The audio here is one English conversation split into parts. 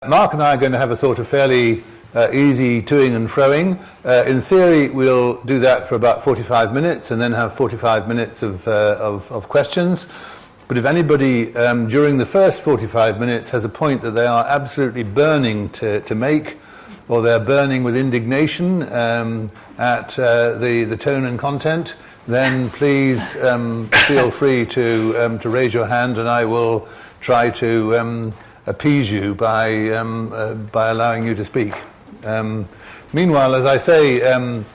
Mark and I are going to have a sort of fairly easy toing and froing. In theory, we'll do that for about 45 minutes and then have 45 minutes of questions. But if anybody during the first 45 minutes has a point that they are absolutely burning to make, or they're burning with indignation at the tone and content, then please feel free to raise your hand, and I will try to appease you by allowing you to speak. Meanwhile, as I say,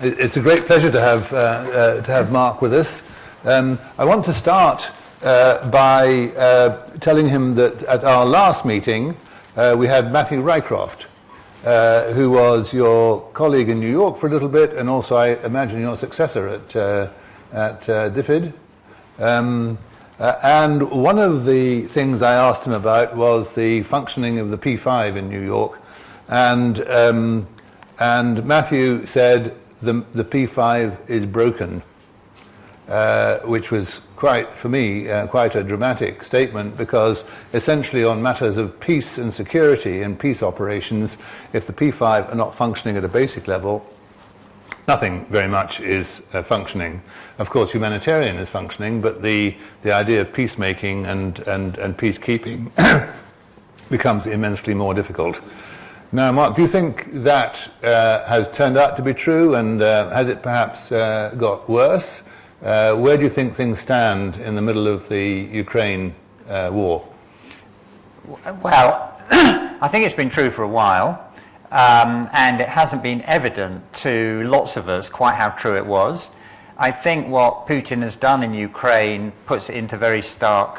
it's a great pleasure to have Mark with us. I want to start by telling him that at our last meeting we had Matthew Rycroft, who was your colleague in New York for a little bit, and also I imagine your successor at DFID. And one of the things I asked him about was the functioning of the P5 in New York, and Matthew said the P5 is broken, which was quite a dramatic statement, because essentially on matters of peace and security and peace operations, if the P5 are not functioning at a basic level, nothing very much is functioning. Of course, humanitarian is functioning, but the idea of peacemaking and peacekeeping becomes immensely more difficult. Now, Mark, do you think that has turned out to be true, and has it perhaps got worse? Where do you think things stand in the middle of the Ukraine war? Well, I think it's been true for a while. And it hasn't been evident to lots of us quite how true it was. I think what Putin has done in Ukraine puts it into very stark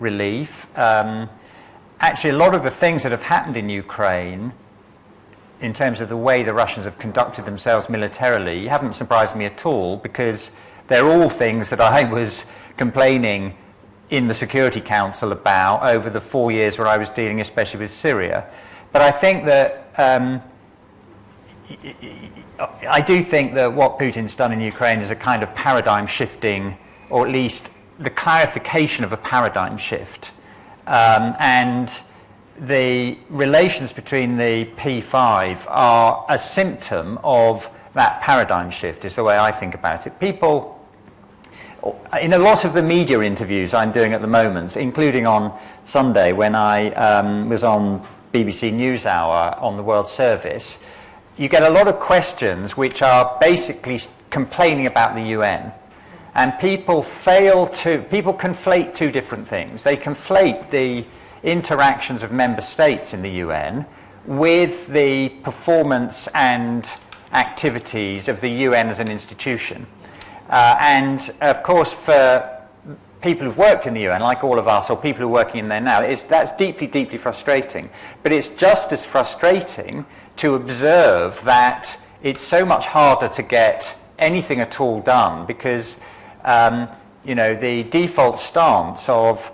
relief. Actually, a lot of the things that have happened in Ukraine, in terms of the way the Russians have conducted themselves militarily, haven't surprised me at all, because they're all things that I was complaining in the Security Council about over the 4 years where I was dealing especially with Syria. But I think that I do think that what Putin's done in Ukraine is a kind of paradigm shifting, or at least the clarification of a paradigm shift. And the relations between the P5 are a symptom of that paradigm shift, is the way I think about it. People, in a lot of the media interviews I'm doing at the moment, including on Sunday when I was on BBC NewsHour on the World Service, you get a lot of questions which are basically complaining about the UN. And people conflate two different things. They conflate the interactions of member states in the UN with the performance and activities of the UN as an institution. And of course, for people who've worked in the UN, like all of us, or people who are working in there now, that's deeply, deeply frustrating. But it's just as frustrating to observe that it's so much harder to get anything at all done, because the default stance of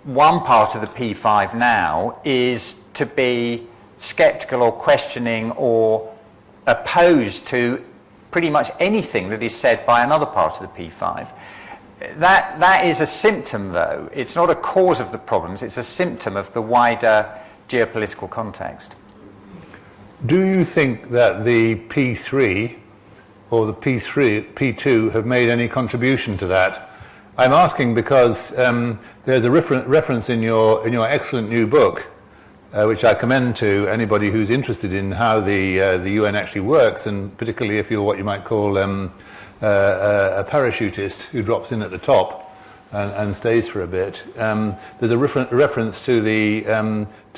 one part of the P5 now is to be skeptical or questioning or opposed to pretty much anything that is said by another part of the P5. That is a symptom, though. It's not a cause of the problems. It's a symptom of the wider geopolitical context. Do you think that the P3 or the P2 have made any contribution to that? I'm asking because there's a reference in your excellent new book, which I commend to anybody who's interested in how the UN actually works, and particularly if you're what you might call a parachutist who drops in at the top and stays for a bit. There's a reference to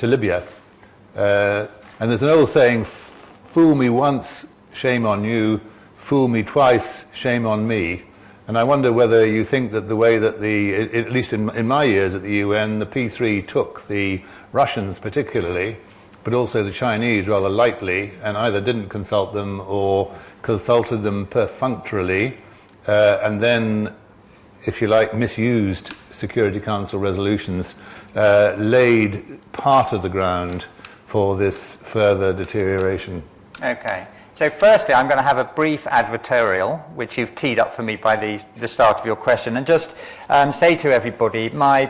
Libya, and there's an old saying: "Fool me once, shame on you; fool me twice, shame on me." And I wonder whether you think that the way that at least in my years at the UN, the P3 took the Russians particularly, but also the Chinese rather lightly, and either didn't consult them or consulted them perfunctorily, and then, if you like, misused Security Council resolutions, laid part of the ground for this further deterioration. Okay. So firstly, I'm going to have a brief advertorial, which you've teed up for me by the start of your question, and just say to everybody, my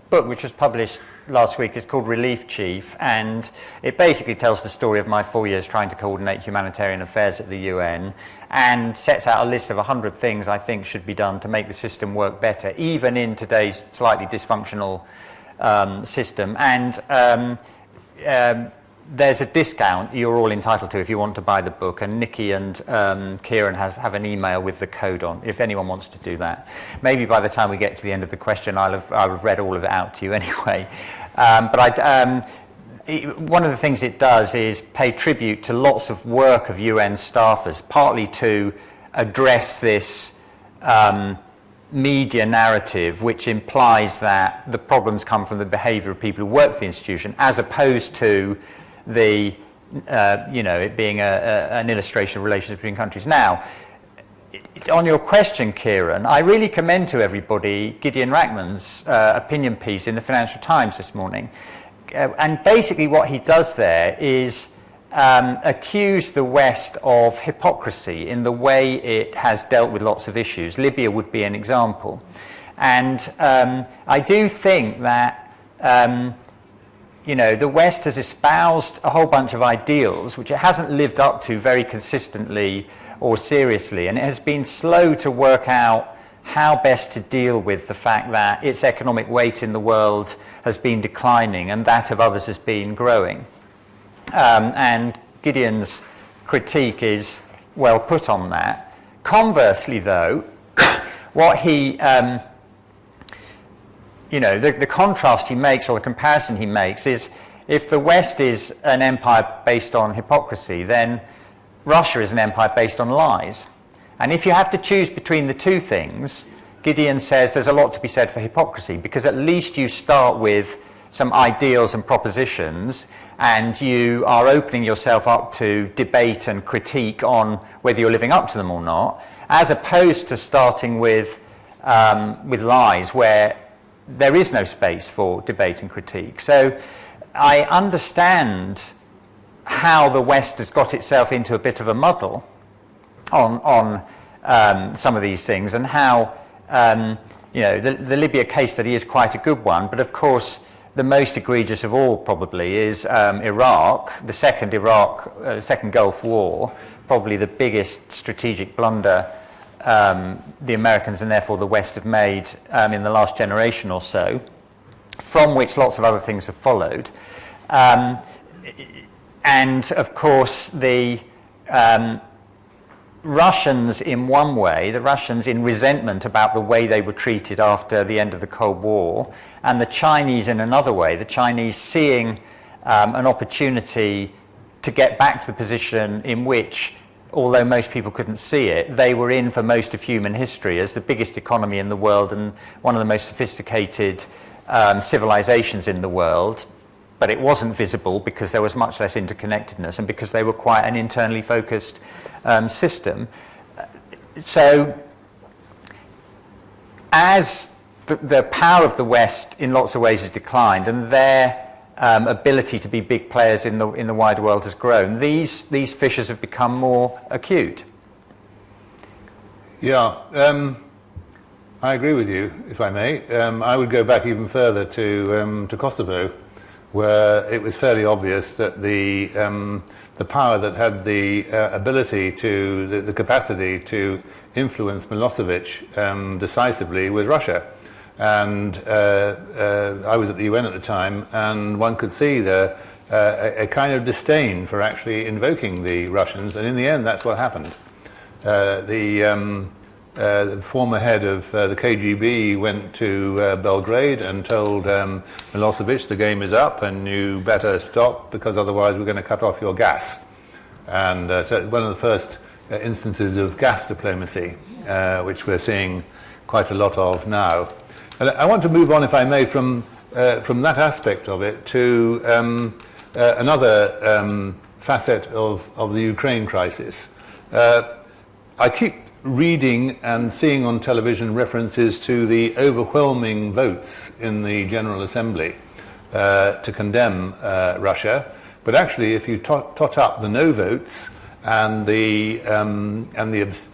book, which was published last week, is called Relief Chief, and it basically tells the story of my 4 years trying to coordinate humanitarian affairs at the UN, and sets out a list of 100 things I think should be done to make the system work better, even in today's slightly dysfunctional system. And there's a discount you're all entitled to if you want to buy the book, and Nikki and Kieran have an email with the code on, if anyone wants to do that. Maybe by the time we get to the end of the question, I'll have read all of it out to you anyway. One of the things it does is pay tribute to lots of work of UN staffers, partly to address this media narrative which implies that the problems come from the behaviour of people who work for the institution, as opposed to the it being an illustration of relations between countries. Now, on your question, Kieran, I really commend to everybody Gideon Rachman's opinion piece in the Financial Times this morning. And basically what he does there is accuse the West of hypocrisy in the way it has dealt with lots of issues. Libya would be an example. And I do think that the West has espoused a whole bunch of ideals which it hasn't lived up to very consistently or seriously, and it has been slow to work out how best to deal with the fact that its economic weight in the world has been declining and that of others has been growing. And Gideon's critique is well put on that. Conversely, though, what he the contrast he makes, or the comparison he makes, is if the West is an empire based on hypocrisy, then Russia is an empire based on lies. And if you have to choose between the two things, Gideon says there's a lot to be said for hypocrisy, because at least you start with some ideals and propositions, and you are opening yourself up to debate and critique on whether you're living up to them or not, as opposed to starting with lies where there is no space for debate and critique. So I understand how the West has got itself into a bit of a muddle on some of these things, and how the Libya case study is quite a good one, but of course the most egregious of all probably is Iraq, the second Gulf War, probably the biggest strategic blunder the Americans and therefore the West have made in the last generation or so, from which lots of other things have followed. And of course the Russians in one way, the Russians in resentment about the way they were treated after the end of the Cold War, and the Chinese in another way, the Chinese seeing an opportunity to get back to the position in which, although most people couldn't see it, they were in for most of human history as the biggest economy in the world and one of the most sophisticated civilizations in the world. But it wasn't visible because there was much less interconnectedness and because they were quite an internally focused system. So as the power of the West in lots of ways has declined, and their ability to be big players in the wider world has grown, these fissures have become more acute. Yeah, I agree with you, if I may. I would go back even further to Kosovo, where it was fairly obvious that the power that had the ability to, the capacity to influence Milosevic decisively was Russia. And I was at the UN at the time, and one could see a kind of disdain for actually invoking the Russians, and in the end that's what happened. The former head of the KGB went to Belgrade and told Milosevic, the game is up and you better stop because otherwise we're going to cut off your gas. And so it's one of the first instances of gas diplomacy, which we're seeing quite a lot of now. And I want to move on, if I may, from that aspect of it to another facet of the Ukraine crisis. I keep reading and seeing on television references to the overwhelming votes in the General Assembly to condemn Russia, but actually if you tot up the no votes and the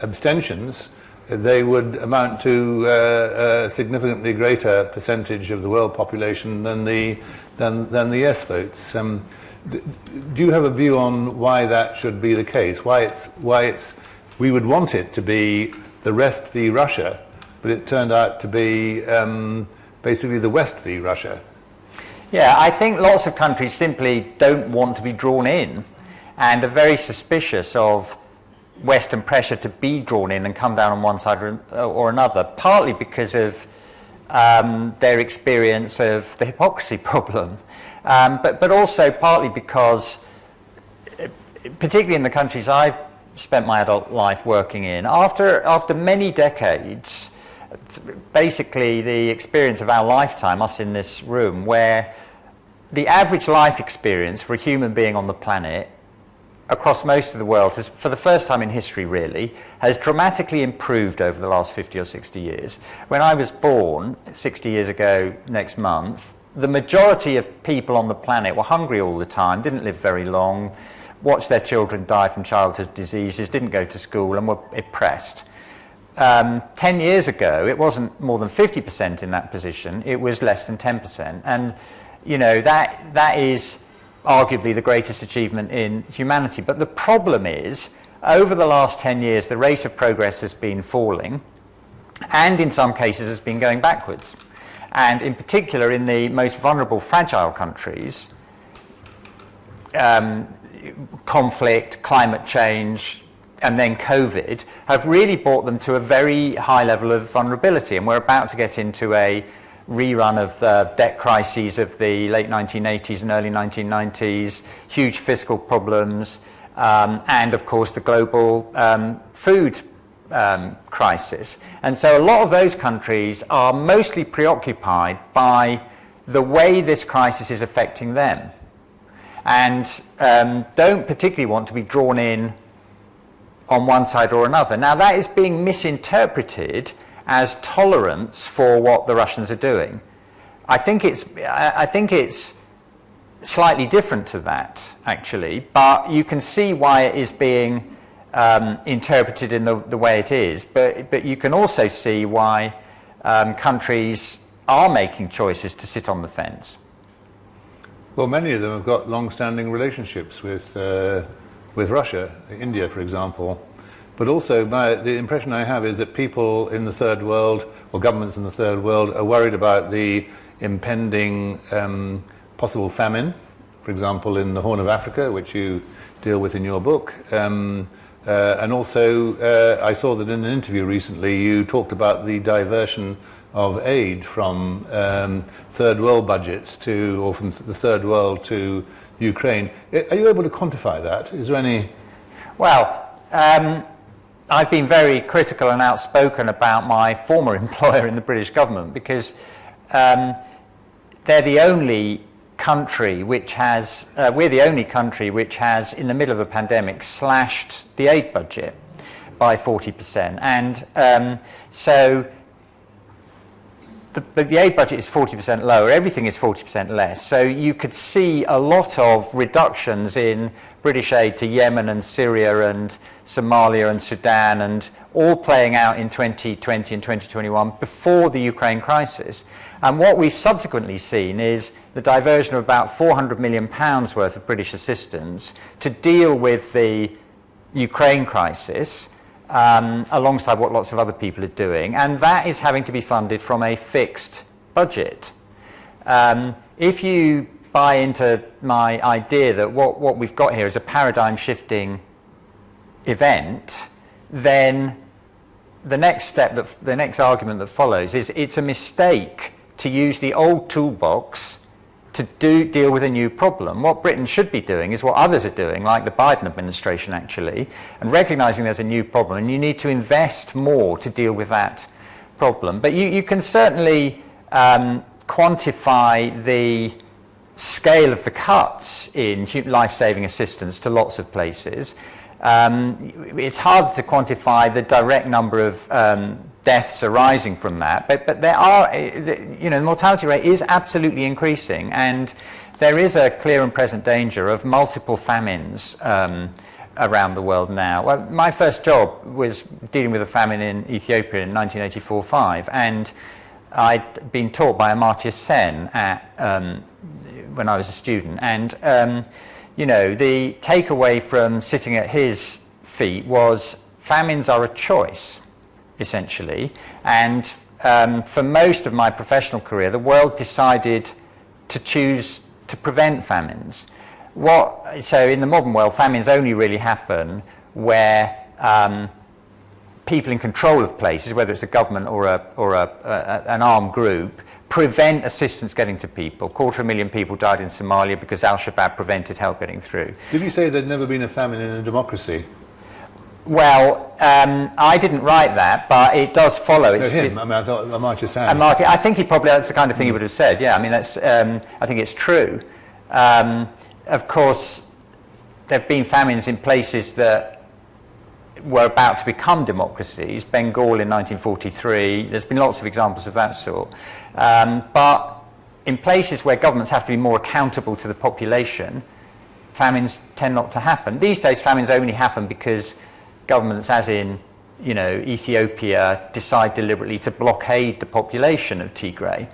abstentions, they would amount to a significantly greater percentage of the world population than the yes votes. Do you have a view on why that should be the case? Why we would want it to be the rest v Russia, but it turned out to be basically the West v Russia? Yeah, I think lots of countries simply don't want to be drawn in and are very suspicious of Western pressure to be drawn in and come down on one side or another, partly because of their experience of the hypocrisy problem, but also partly because, particularly in the countries I've spent my adult life working in, after many decades, basically the experience of our lifetime, us in this room, where the average life experience for a human being on the planet across most of the world has, for the first time in history really, has dramatically improved over the last 50 or 60 years. When I was born 60 years ago next month, the majority of people on the planet were hungry all the time, didn't live very long, watched their children die from childhood diseases, didn't go to school and were oppressed. 10 years ago, it wasn't more than 50% in that position, it was less than 10%. And you know, that is arguably the greatest achievement in humanity. But the problem is, over the last 10 years, the rate of progress has been falling, and in some cases has been going backwards. And in particular, in the most vulnerable, fragile countries, conflict, climate change, and then COVID have really brought them to a very high level of vulnerability. And we're about to get into a rerun of the debt crises of the late 1980s and early 1990s, huge fiscal problems, and of course the global food crisis. And so a lot of those countries are mostly preoccupied by the way this crisis is affecting them, and don't particularly want to be drawn in on one side or another. Now that is being misinterpreted as tolerance for what the Russians are doing. I think it's slightly different to that, actually, but you can see why it is being interpreted in the way it is. But you can also see why countries are making choices to sit on the fence. Well, many of them have got long-standing relationships with Russia, India, for example. But also, the impression I have is that people in the third world, or governments in the third world, are worried about the impending possible famine, for example, in the Horn of Africa, which you deal with in your book. And also, I saw that in an interview recently, you talked about the diversion of aid from third world budgets or from the third world to Ukraine. Are you able to quantify that? Is there any? Well, I've been very critical and outspoken about my former employer in the British government, because they're the only country which has, we're the only country which has, in the middle of a pandemic, slashed the aid budget by 40%. And so the aid budget is 40% lower, everything is 40% less. So you could see a lot of reductions in British aid to Yemen and Syria and Somalia and Sudan, and all playing out in 2020 and 2021 before the Ukraine crisis. And what we've subsequently seen is the diversion of about £400 million worth of British assistance to deal with the Ukraine crisis, alongside what lots of other people are doing, and that is having to be funded from a fixed budget. If you buy into my idea that what we've got here is a paradigm shifting event, then the next step, the next argument that follows is it's a mistake to use the old toolbox to deal with a new problem. What Britain should be doing is what others are doing, like the Biden administration actually, and recognizing there's a new problem and you need to invest more to deal with that problem. But you can certainly quantify the scale of the cuts in life-saving assistance to lots of places. It's hard to quantify the direct number of deaths arising from that, but there are, the mortality rate is absolutely increasing, and there is a clear and present danger of multiple famines around the world now. Well, my first job was dealing with a famine in Ethiopia in 1984-5, and I'd been taught by Amartya Sen when I was a student. And, you know, the takeaway from sitting at his feet was famines are a choice, essentially. And for most of my professional career, the world decided to choose to prevent famines. So in the modern world, famines only really happen where people in control of places, whether it's a government or an armed group, prevent assistance getting to people. 250,000 people died in Somalia because Al-Shabaab prevented help getting through. Did you say there'd never been a famine in a democracy? Well, I didn't write that, but it does follow. No, him. I mean, I thought Amartya Sen. I think that's the kind of thing he would have said. Yeah, I mean, I think it's true. Of course, there have been famines in places that were about to become democracies. Bengal in 1943. There's been lots of examples of that sort. But in places where governments have to be more accountable to the population, famines tend not to happen. These days, famines only happen because governments, as in, you know, Ethiopia, decide deliberately to blockade the population of Tigray.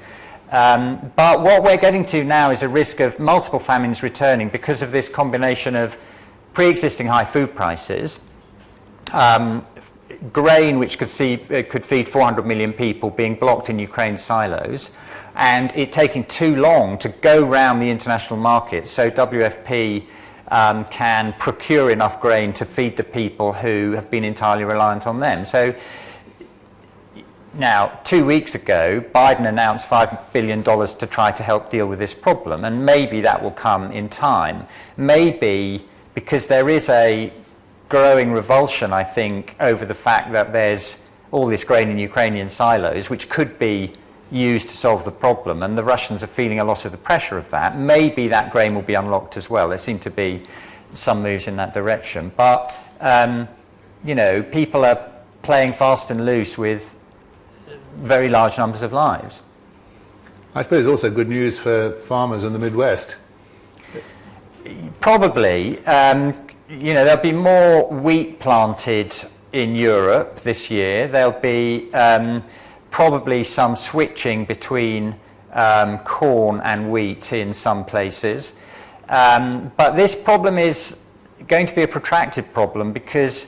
But what we're getting to now is a risk of multiple famines returning because of this combination of pre-existing high food prices, grain which could feed 400 million people being blocked in Ukraine's silos, and it taking too long to go round the international market so WFP can procure enough grain to feed the people who have been entirely reliant on them. So now, 2 weeks ago, Biden announced $5 billion to try to help deal with this problem, and maybe that will come in time. Maybe because there is a growing revulsion, I think, over the fact that there's all this grain in Ukrainian silos, which could be used to solve the problem, and the Russians are feeling a lot of the pressure of that. Maybe that grain will be unlocked as well. There seem to be some moves in that direction. But, you know, people are playing fast and loose with very large numbers of lives. I suppose also good news for farmers in the Midwest. Probably. You know, there'll be more wheat planted in Europe this year. There'll be probably some switching between corn and wheat in some places. But this problem is going to be a protracted problem because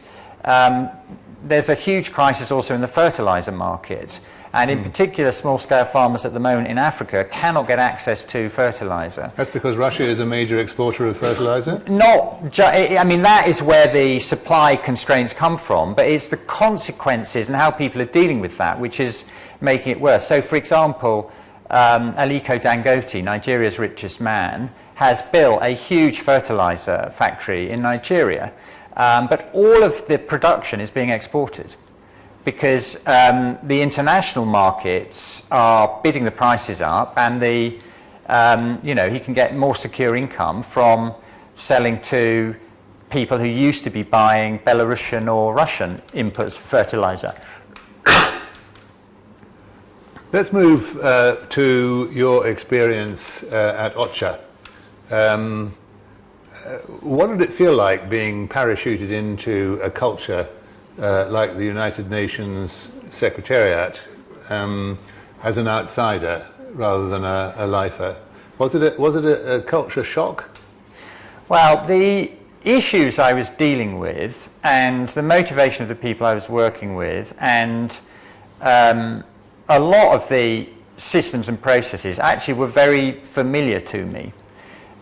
there's a huge crisis also in the fertilizer market. And in particular, small-scale farmers at the moment in Africa cannot get access to fertilizer. That's because Russia is a major exporter of fertilizer? I mean, that is where the supply constraints come from, but it's the consequences and how people are dealing with that which is making it worse. So, for example, Aliko Dangote, Nigeria's richest man, has built a huge fertilizer factory in Nigeria, but all of the production is being exported, because the international markets are bidding the prices up, and you know, he can get more secure income from selling to people who used to be buying Belarusian or Russian inputs for fertilizer. Let's move to your experience at OCHA. What did it feel like being parachuted into a culture like the United Nations Secretariat as an outsider rather than a lifer? Was it a culture shock? Well, the issues I was dealing with and the motivation of the people I was working with and a lot of the systems and processes actually were very familiar to me.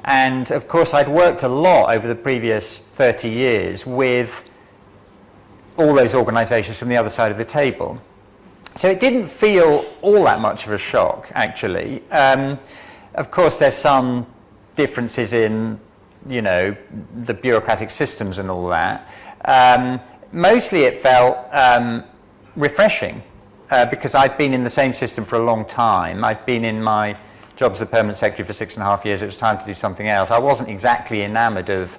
And of course I'd worked a lot over the previous 30 years with all those organisations from the other side of the table. So it didn't feel all that much of a shock, actually. Of course, there's some differences in, you know, the bureaucratic systems and all that. Mostly it felt refreshing because I'd been in the same system for a long time. I'd been in my job as a permanent secretary for 6.5 years. It was time to do something else. I wasn't exactly enamoured of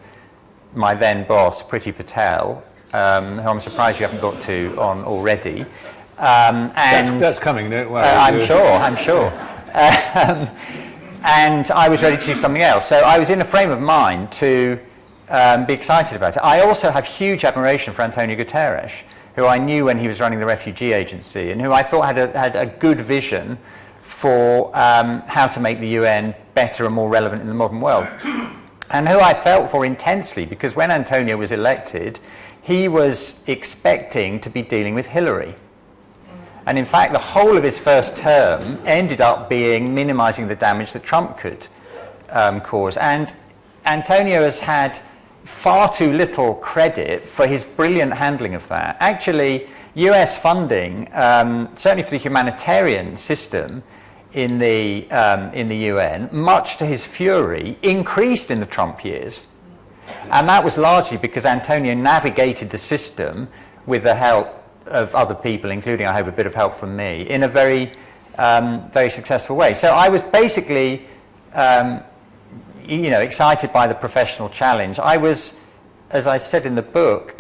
my then boss, Priti Patel, who I'm surprised you haven't got to on already. And that's coming, don't worry. I'm sure. And I was ready to do something else. So I was in a frame of mind to be excited about it. I also have huge admiration for Antonio Guterres, who I knew when he was running the refugee agency, and who I thought had a good vision for how to make the UN better and more relevant in the modern world. And who I felt for intensely, because when Antonio was elected, he was expecting to be dealing with Hillary. And in fact, the whole of his first term ended up being minimizing the damage that Trump could cause. And Antonio has had far too little credit for his brilliant handling of that. Actually, US funding, certainly for the humanitarian system in the UN, much to his fury, increased in the Trump years. And that was largely because Antonio navigated the system with the help of other people, including, I hope, a bit of help from me, in a very, very successful way. So I was basically, excited by the professional challenge. I was, as I said in the book,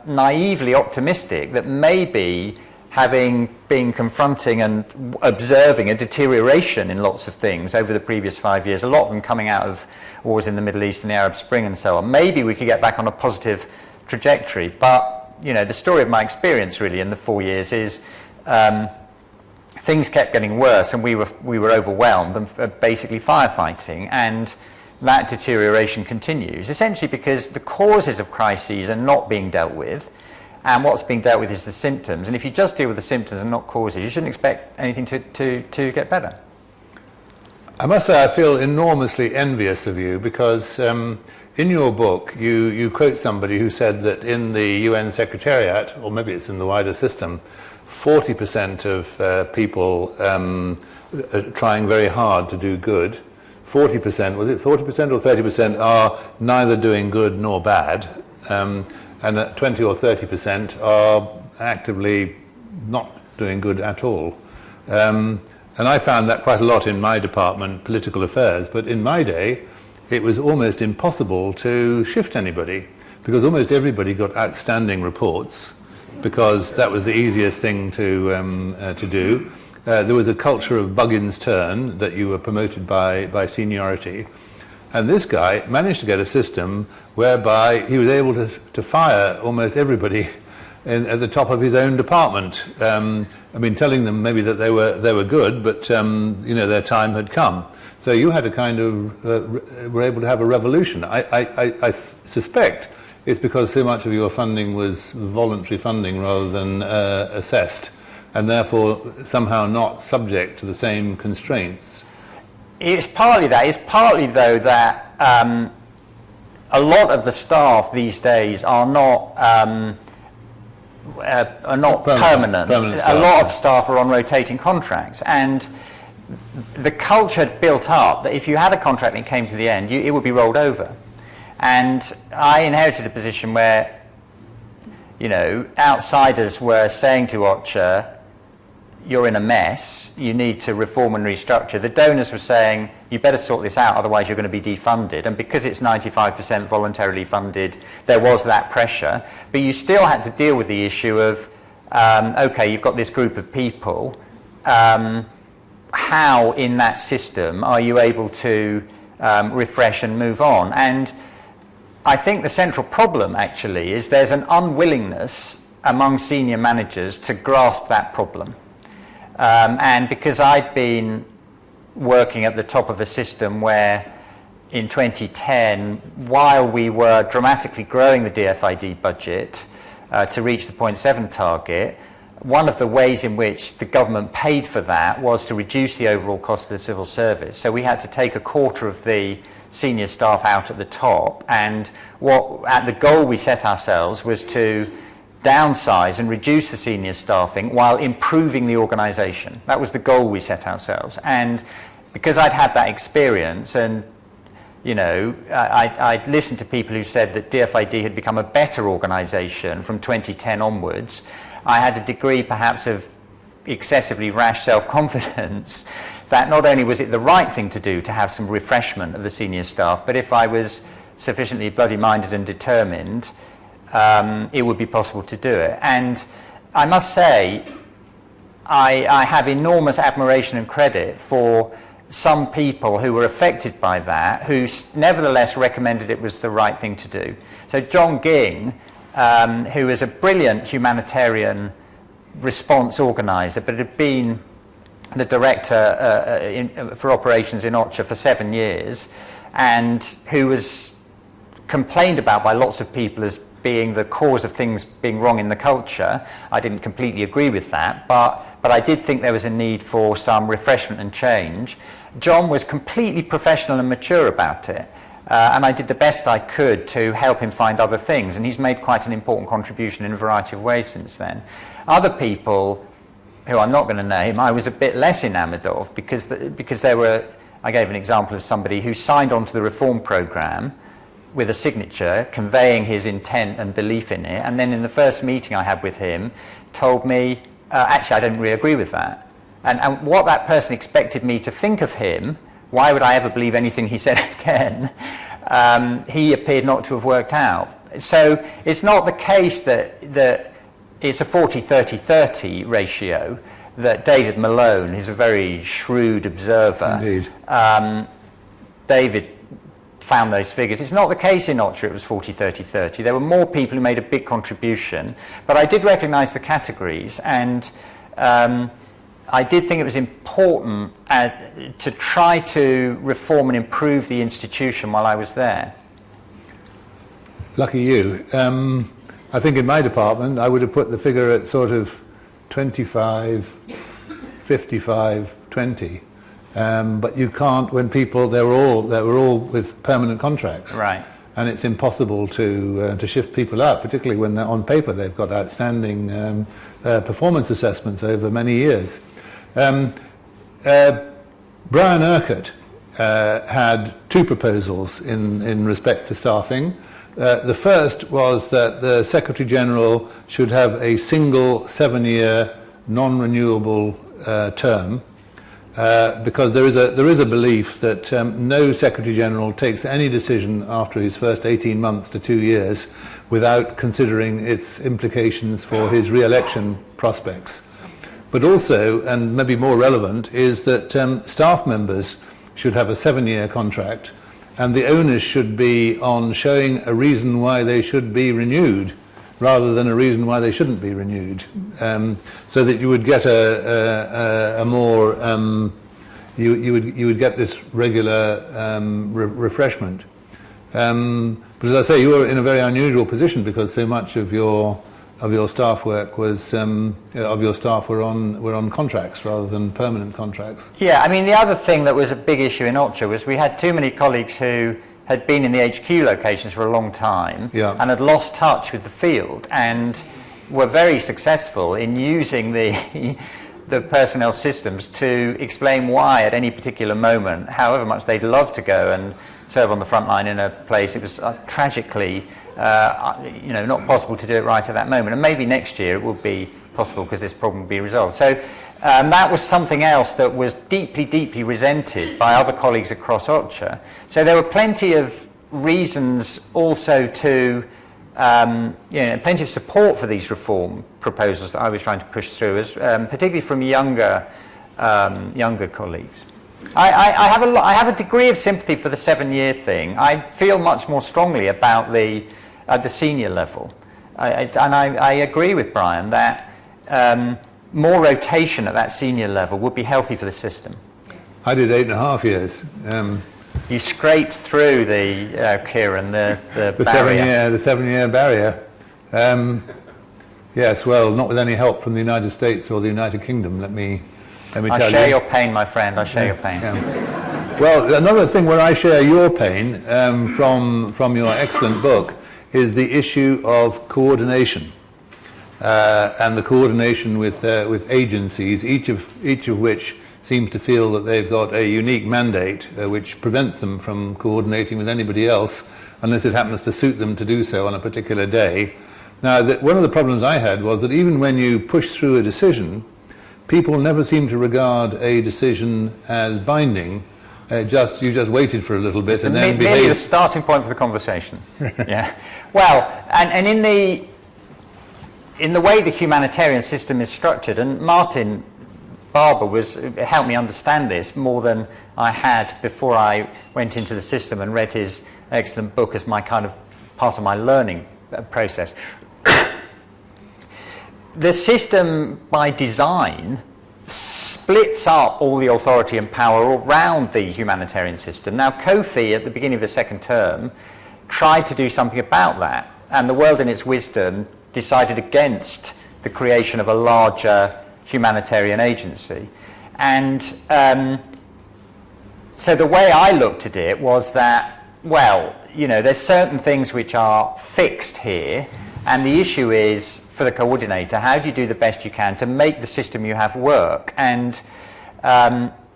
naively optimistic that maybe having been confronting and observing a deterioration in lots of things over the previous 5 years, a lot of them coming out of wars in the Middle East and the Arab Spring and so on, maybe we could get back on a positive trajectory. But, the story of my experience really in the 4 years is things kept getting worse, and we were overwhelmed and basically firefighting, and that deterioration continues, essentially because the causes of crises are not being dealt with, and what's being dealt with is the symptoms. And if you just deal with the symptoms and not causes, you shouldn't expect anything to get better. I must say I feel enormously envious of you, because in your book you quote somebody who said that in the UN Secretariat, or maybe it's in the wider system, 40% of people are trying very hard to do good. 40%, was it 40% or 30%, are neither doing good nor bad. And that 20 or 30% are actively not doing good at all. And I found that quite a lot in my department, political affairs, but in my day it was almost impossible to shift anybody, because almost everybody got outstanding reports, because that was the easiest thing to do. There was a culture of Buggin's turn, that you were promoted by seniority. And this guy managed to get a system whereby he was able to fire almost everybody at the top of his own department. Telling them maybe that they were good, but their time had come. So you had a kind of were able to have a revolution. I suspect it's because so much of your funding was voluntary funding rather than assessed, and therefore somehow not subject to the same constraints. It's partly that. It's partly, though, that a lot of the staff these days are not permanent. A lot of staff are on rotating contracts, and the culture had built up that if you had a contract and it came to the end, it would be rolled over. And I inherited a position where, outsiders were saying to OCHA, you're in a mess, you need to reform and restructure. The donors were saying, you better sort this out, otherwise you're going to be defunded. And because it's 95% voluntarily funded, there was that pressure. But you still had to deal with the issue of, okay, you've got this group of people, how in that system are you able to refresh and move on? And I think the central problem actually is there's an unwillingness among senior managers to grasp that problem. And because I'd been working at the top of a system where in 2010, while we were dramatically growing the DFID budget to reach the 0.7 target, one of the ways in which the government paid for that was to reduce the overall cost of the civil service. So we had to take a quarter of the senior staff out at the top, and the goal we set ourselves was to downsize and reduce the senior staffing while improving the organisation. That was the goal we set ourselves. And because I'd had that experience, and I'd listened to people who said that DFID had become a better organisation from 2010 onwards, I had a degree perhaps of excessively rash self-confidence that not only was it the right thing to do to have some refreshment of the senior staff, but if I was sufficiently bloody-minded and determined, it would be possible to do it. And I must say, I have enormous admiration and credit for some people who were affected by that, who nevertheless recommended it was the right thing to do. So John Ging, who was a brilliant humanitarian response organiser, but had been the director for operations in Ocha for 7 years, and who was complained about by lots of people as being the cause of things being wrong in the culture. I didn't completely agree with that, but I did think there was a need for some refreshment and change. John was completely professional and mature about it, and I did the best I could to help him find other things, and he's made quite an important contribution in a variety of ways since then. Other people, who I'm not going to name, I was a bit less enamoured of, because there were, I gave an example of somebody who signed on to the reform programme with a signature conveying his intent and belief in it, and then in the first meeting I had with him told me, actually I don't really agree with that. And what that person expected me to think of him, why would I ever believe anything he said again, he appeared not to have worked out. So it's not the case that it's a 40-30-30 ratio, that David Malone is a very shrewd observer. Indeed. David found those figures. It's not the case in Ocha it was 40-30-30. There were more people who made a big contribution, but I did recognise the categories, and I did think it was important to try to reform and improve the institution while I was there. Lucky you. I think in my department I would have put the figure at sort of 25, 55, 20. But you can't when people they were all with permanent contracts, right? And it's impossible to shift people up, particularly when they're on paper they've got outstanding performance assessments over many years. Brian Urquhart had two proposals in respect to staffing. The first was that the Secretary General should have a single 7-year non-renewable term, because there is a belief that no Secretary General takes any decision after his first 18 months to 2 years without considering its implications for his re-election prospects. But also, and maybe more relevant, is that staff members should have a 7-year contract, and the onus should be on showing a reason why they should be renewed rather than a reason why they shouldn't be renewed, so that you would get a more you would get this regular refreshment. But as I say, you were in a very unusual position because so much of your staff work was of your staff were on contracts rather than permanent contracts. Yeah, I mean the other thing that was a big issue in Ocha was we had too many colleagues who had been in the HQ locations for a long time, yeah, and had lost touch with the field, and were very successful in using the personnel systems to explain why at any particular moment, however much they'd love to go and serve on the front line in a place, it was tragically not possible to do it right at that moment. And maybe next year it will be possible because this problem will be resolved. So that was something else that was deeply, deeply resented by other colleagues across Ocha. So there were plenty of reasons also to, plenty of support for these reform proposals that I was trying to push through, particularly from younger colleagues. I have a degree of sympathy for the 7-year thing. I feel much more strongly about the senior level, and I agree with Brian that more rotation at that senior level would be healthy for the system. I did 8.5 years. You scraped through Kieran, the barrier. The 7-year barrier. Yes, well, not with any help from the United States or the United Kingdom, let me tell you. I share your pain, my friend, I share your pain. Yeah. Well, another thing where I share your pain from your excellent book is the issue of coordination, and the coordination with agencies, each of which seems to feel that they've got a unique mandate which prevents them from coordinating with anybody else unless it happens to suit them to do so on a particular day. Now, one of the problems I had was that even when you push through a decision, people never seem to regard a decision as binding. You just waited for a little bit and then merely the starting point for the conversation. Yeah. Well, and in the way the humanitarian system is structured, and Martin Barber it helped me understand this more than I had before I went into the system and read his excellent book as my kind of part of my learning process. The system, by design, splits up all the authority and power around the humanitarian system. Now, Kofi, at the beginning of the second term, tried to do something about that, and the world in its wisdom decided against the creation of a larger humanitarian agency. And so the way I looked at it was that, well, there's certain things which are fixed here, and the issue is, for the coordinator, how do you do the best you can to make the system you have work? And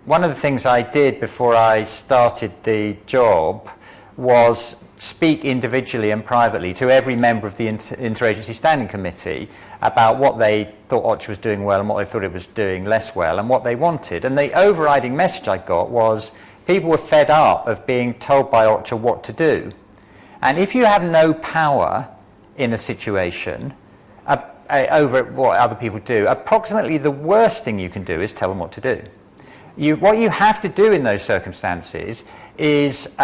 one of the things I did before I started the job was speak individually and privately to every member of the Interagency Standing Committee about what they thought OCHA was doing well and what they thought it was doing less well and what they wanted. And the overriding message I got was people were fed up of being told by OCHA what to do. And if you have no power in a situation over what other people do, approximately the worst thing you can do is tell them what to do. What you have to do in those circumstances is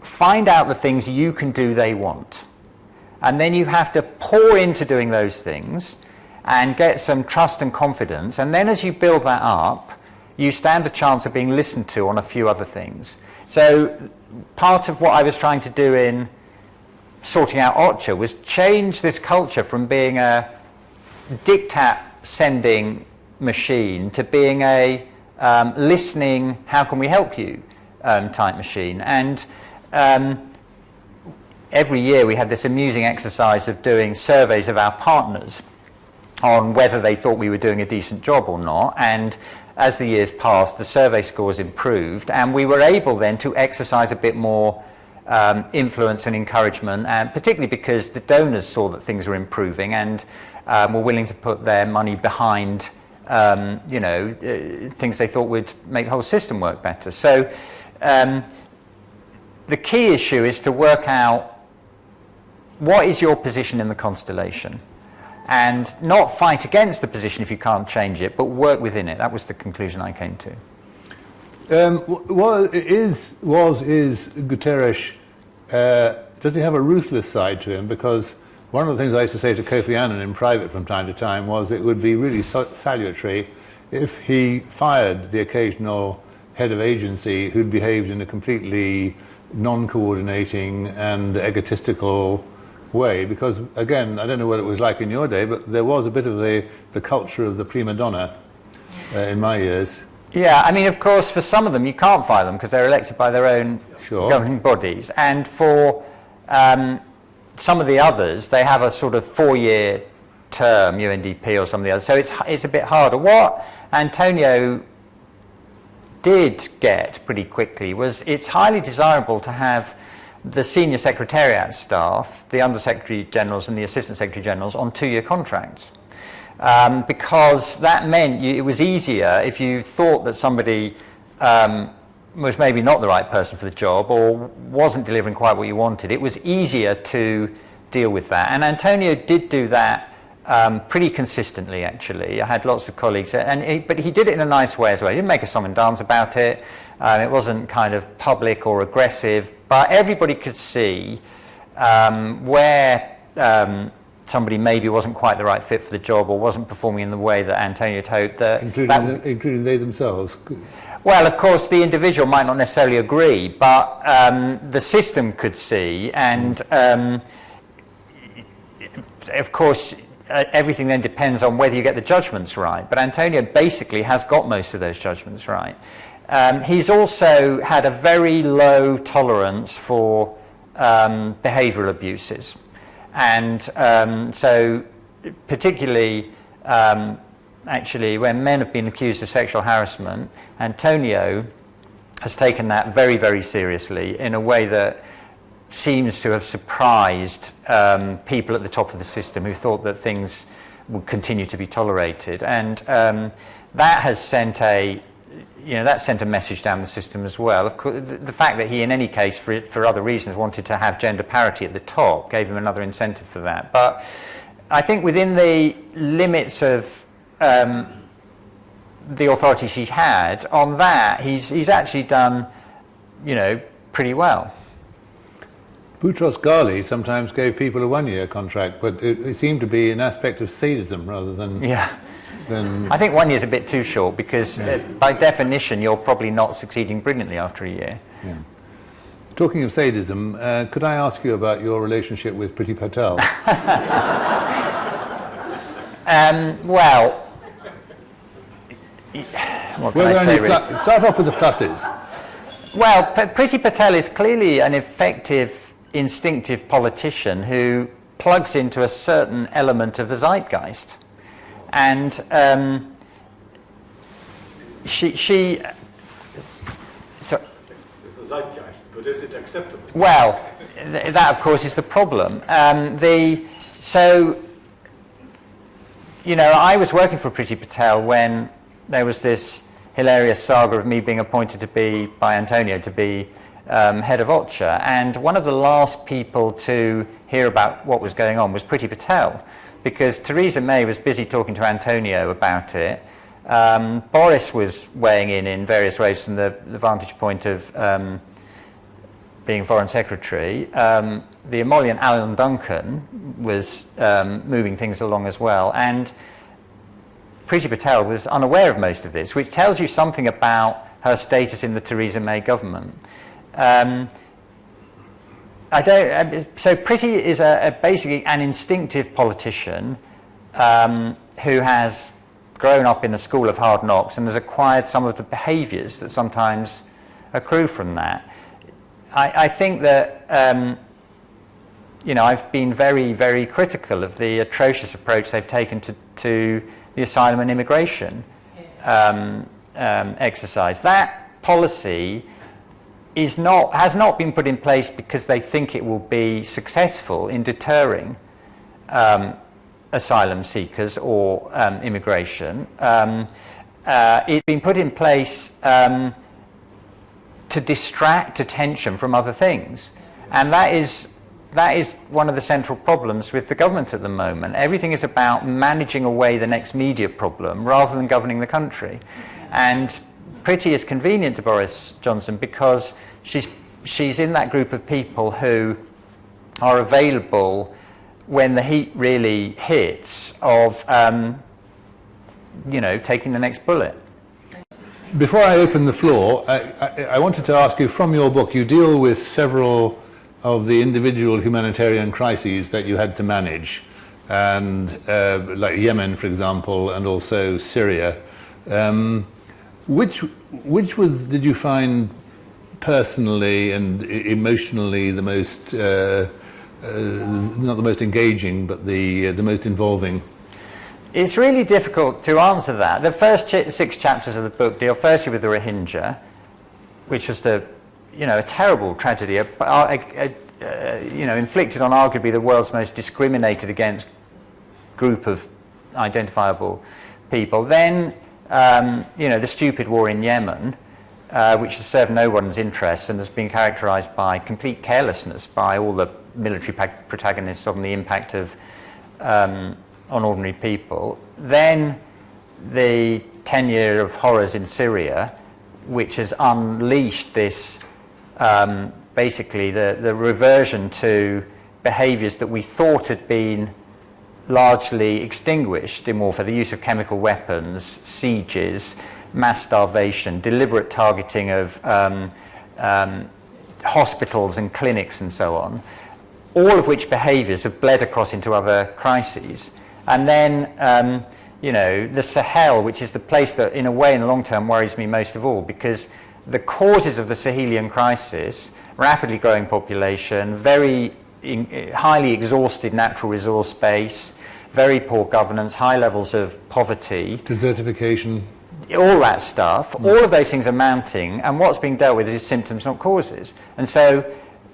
find out the things you can do they want. And then you have to pour into doing those things and get some trust and confidence. And then as you build that up, you stand a chance of being listened to on a few other things. So part of what I was trying to do in sorting out OCHA was change this culture from being a diktat sending machine to being a listening, how can we help you type machine. And every year we had this amusing exercise of doing surveys of our partners on whether they thought we were doing a decent job or not, and as the years passed the survey scores improved, and we were able then to exercise a bit more influence and encouragement, and particularly because the donors saw that things were improving and were willing to put their money behind things they thought would make the whole system work better. So the key issue is to work out what is your position in the constellation, and not fight against the position if you can't change it, but work within it. That was the conclusion I came to. Is Guterres, does he have a ruthless side to him? Because one of the things I used to say to Kofi Annan in private from time to time was it would be really salutary if he fired the occasional head of agency who'd behaved in a completely non-coordinating and egotistical way, because again, I don't know what it was like in your day, but there was a bit of the culture of the prima donna in my years. Yeah, I mean, of course, for some of them you can't fire them because they're elected by their own governing bodies, and for some of the others they have a sort of 4-year term, UNDP or some of the others, so it's a bit harder. What Antonio did get pretty quickly was it's highly desirable to have the senior secretariat staff, the Undersecretary Generals and the Assistant Secretary Generals on 2-year contracts. Because that meant it was easier if you thought that somebody was maybe not the right person for the job or wasn't delivering quite what you wanted. It was easier to deal with that. And Antonio did do that pretty consistently, actually. I had lots of colleagues, but he did it in a nice way as well. He didn't make a song and dance about it. It wasn't kind of public or aggressive, but everybody could see where somebody maybe wasn't quite the right fit for the job or wasn't performing in the way that Antonio had hoped. Including they themselves? Well, of course, the individual might not necessarily agree, but the system could see, and of course, everything then depends on whether you get the judgments right. But Antonio basically has got most of those judgments right. He's also had a very low tolerance for behavioural abuses. And so particularly actually when men have been accused of sexual harassment, Antonio has taken that very, very seriously in a way that seems to have surprised people at the top of the system who thought that things would continue to be tolerated. And that has sent a message down the system as well. Of course, the fact that he, in any case, for other reasons, wanted to have gender parity at the top gave him another incentive for that. But I think within the limits of the authorities he's had, on that, he's actually done, pretty well. Boutros Ghali sometimes gave people a one-year contract, but it seemed to be an aspect of sadism rather than... Yeah. I think 1 year is a bit too short because by definition you're probably not succeeding brilliantly after a year. Yeah. Talking of sadism, could I ask you about your relationship with Priti Patel? Well, what can I say really? Start off with the pluses. Well, Priti Patel is clearly an effective, instinctive politician who plugs into a certain element of the zeitgeist. And she so, the zeitgeist, but is it acceptable? Well, that of course is the problem. I was working for Priti Patel when there was this hilarious saga of me being appointed by Antonio to be head of OCHA, and one of the last people to hear about what was going on was Priti Patel, because Theresa May was busy talking to Antonio about it. Boris was weighing in various ways from the vantage point of being Foreign Secretary. The emollient Alan Duncan was moving things along as well, and Priti Patel was unaware of most of this, which tells you something about her status in the Theresa May government. So Priti is basically an instinctive politician who has grown up in the school of hard knocks and has acquired some of the behaviours that sometimes accrue from that. I think that I've been very, very critical of the atrocious approach they've taken to the asylum and immigration exercise. That policy has not been put in place because they think it will be successful in deterring asylum seekers or immigration. It's been put in place to distract attention from other things, and that is one of the central problems with the government at the moment. Everything is about managing away the next media problem rather than governing the country. And Priti is convenient to Boris Johnson because she's in that group of people who are available when the heat really hits of taking the next bullet. Before I open the floor, I wanted to ask you, from your book, you deal with several of the individual humanitarian crises that you had to manage, and like Yemen, for example, and also Syria. Which did you find personally and emotionally the most, not the most engaging, but the most involving? It's really difficult to answer that. The first 6 chapters of the book deal firstly with the Rohingya, which was a terrible tragedy, inflicted on arguably the world's most discriminated against group of identifiable people. Then, the stupid war in Yemen, which has served no one's interests and has been characterized by complete carelessness by all the military protagonists on the impact of on ordinary people. Then the 10-year of horrors in Syria, which has unleashed this, basically the reversion to behaviours that we thought had been largely extinguished in warfare, the use of chemical weapons, sieges, mass starvation, deliberate targeting of hospitals and clinics and so on, all of which behaviours have bled across into other crises. And then, the Sahel, which is the place that, in a way, in the long term, worries me most of all, because the causes of the Sahelian crisis, rapidly growing population, very highly exhausted natural resource base, very poor governance, high levels of poverty, desertification, all that stuff, all of those things are mounting, and what's being dealt with is symptoms, not causes. And so,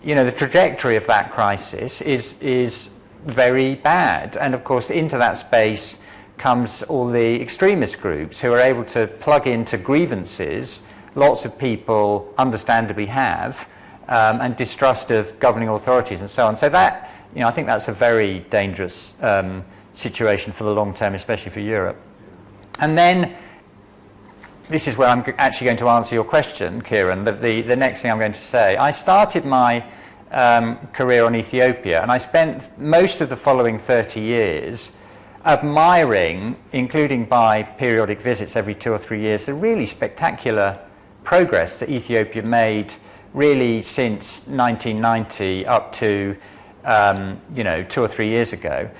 the trajectory of that crisis is very bad. And of course, into that space comes all the extremist groups who are able to plug into grievances lots of people understandably have, and distrust of governing authorities and so on. So that, I think that's a very dangerous situation for the long term, especially for Europe. And then this is where I'm actually going to answer your question, Kieran, the next thing I'm going to say. I started my career on Ethiopia, and I spent most of the following 30 years admiring, including by periodic visits every 2 or 3 years, the really spectacular progress that Ethiopia made really since 1990 up to 2 or 3 years ago.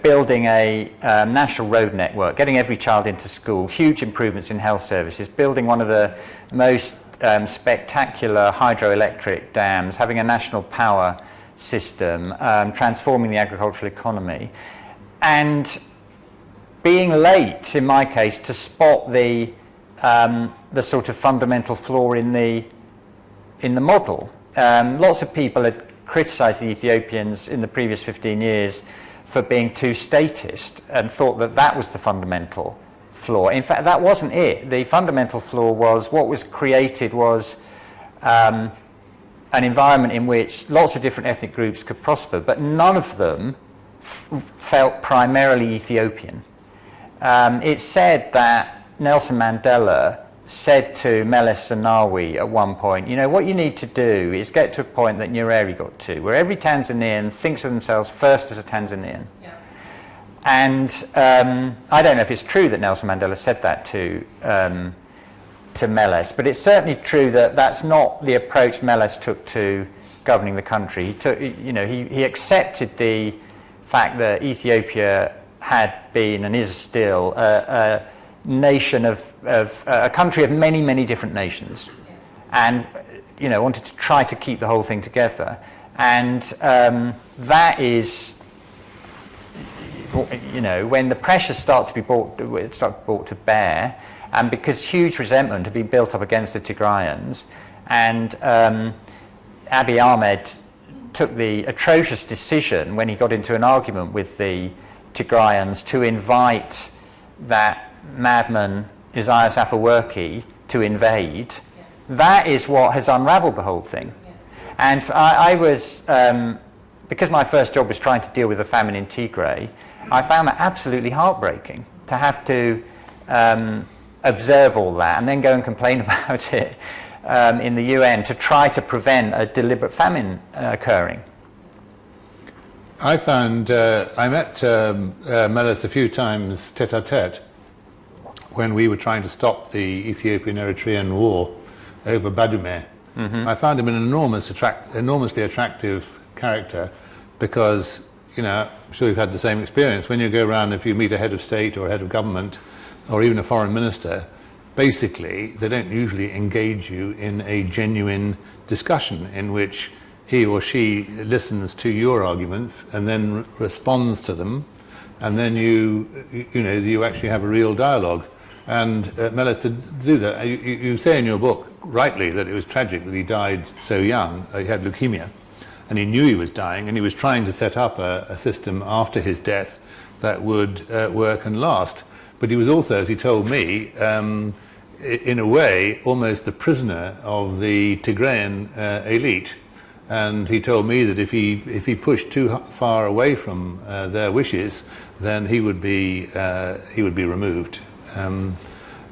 Building a national road network, getting every child into school, huge improvements in health services, building one of the most spectacular hydroelectric dams, having a national power system, transforming the agricultural economy, and being late, in my case, to spot the sort of fundamental flaw in the model. Lots of people had criticised the Ethiopians in the previous 15 years for being too statist and thought that that was the fundamental flaw. In fact, that wasn't it. The fundamental flaw was what was created was an environment in which lots of different ethnic groups could prosper, but none of them felt primarily Ethiopian. It's said that Nelson Mandela said to Meles Zenawi at one point, what you need to do is get to a point that Nyerere got to, where every Tanzanian thinks of themselves first as a Tanzanian. Yeah. And I don't know if it's true that Nelson Mandela said that to Meles, but it's certainly true that that's not the approach Meles took to governing the country. He accepted the fact that Ethiopia had been and is still a nation of a country of many, many different nations, yes. And wanted to try to keep the whole thing together, and that is when the pressures start to be brought to bear, and because huge resentment had been built up against the Tigrayans, and Abiy Ahmed took the atrocious decision when he got into an argument with the Tigrayans to invite that madman Isaias Afewerki to invade. Yeah. That is what has unraveled the whole thing. Yeah. And I was, because my first job was trying to deal with the famine in Tigray, I found that absolutely heartbreaking to have to observe all that and then go and complain about it in the UN to try to prevent a deliberate famine occurring. I found, I met Meles a few times tete-a-tete when we were trying to stop the Ethiopian-Eritrean war over Badume. Mm-hmm. I found him an enormously attractive character because, I'm sure you've had the same experience. When you go around, if you meet a head of state or a head of government or even a foreign minister, basically they don't usually engage you in a genuine discussion in which he or she listens to your arguments and then responds to them, and then you actually have a real dialogue. And Meles did do that. You say in your book, rightly, that it was tragic that he died so young. He had leukemia, and he knew he was dying, and he was trying to set up a system after his death that would work and last. But he was also, as he told me, in a way, almost the prisoner of the Tigrayan elite. And he told me that if he pushed too far away from their wishes, then he would be removed.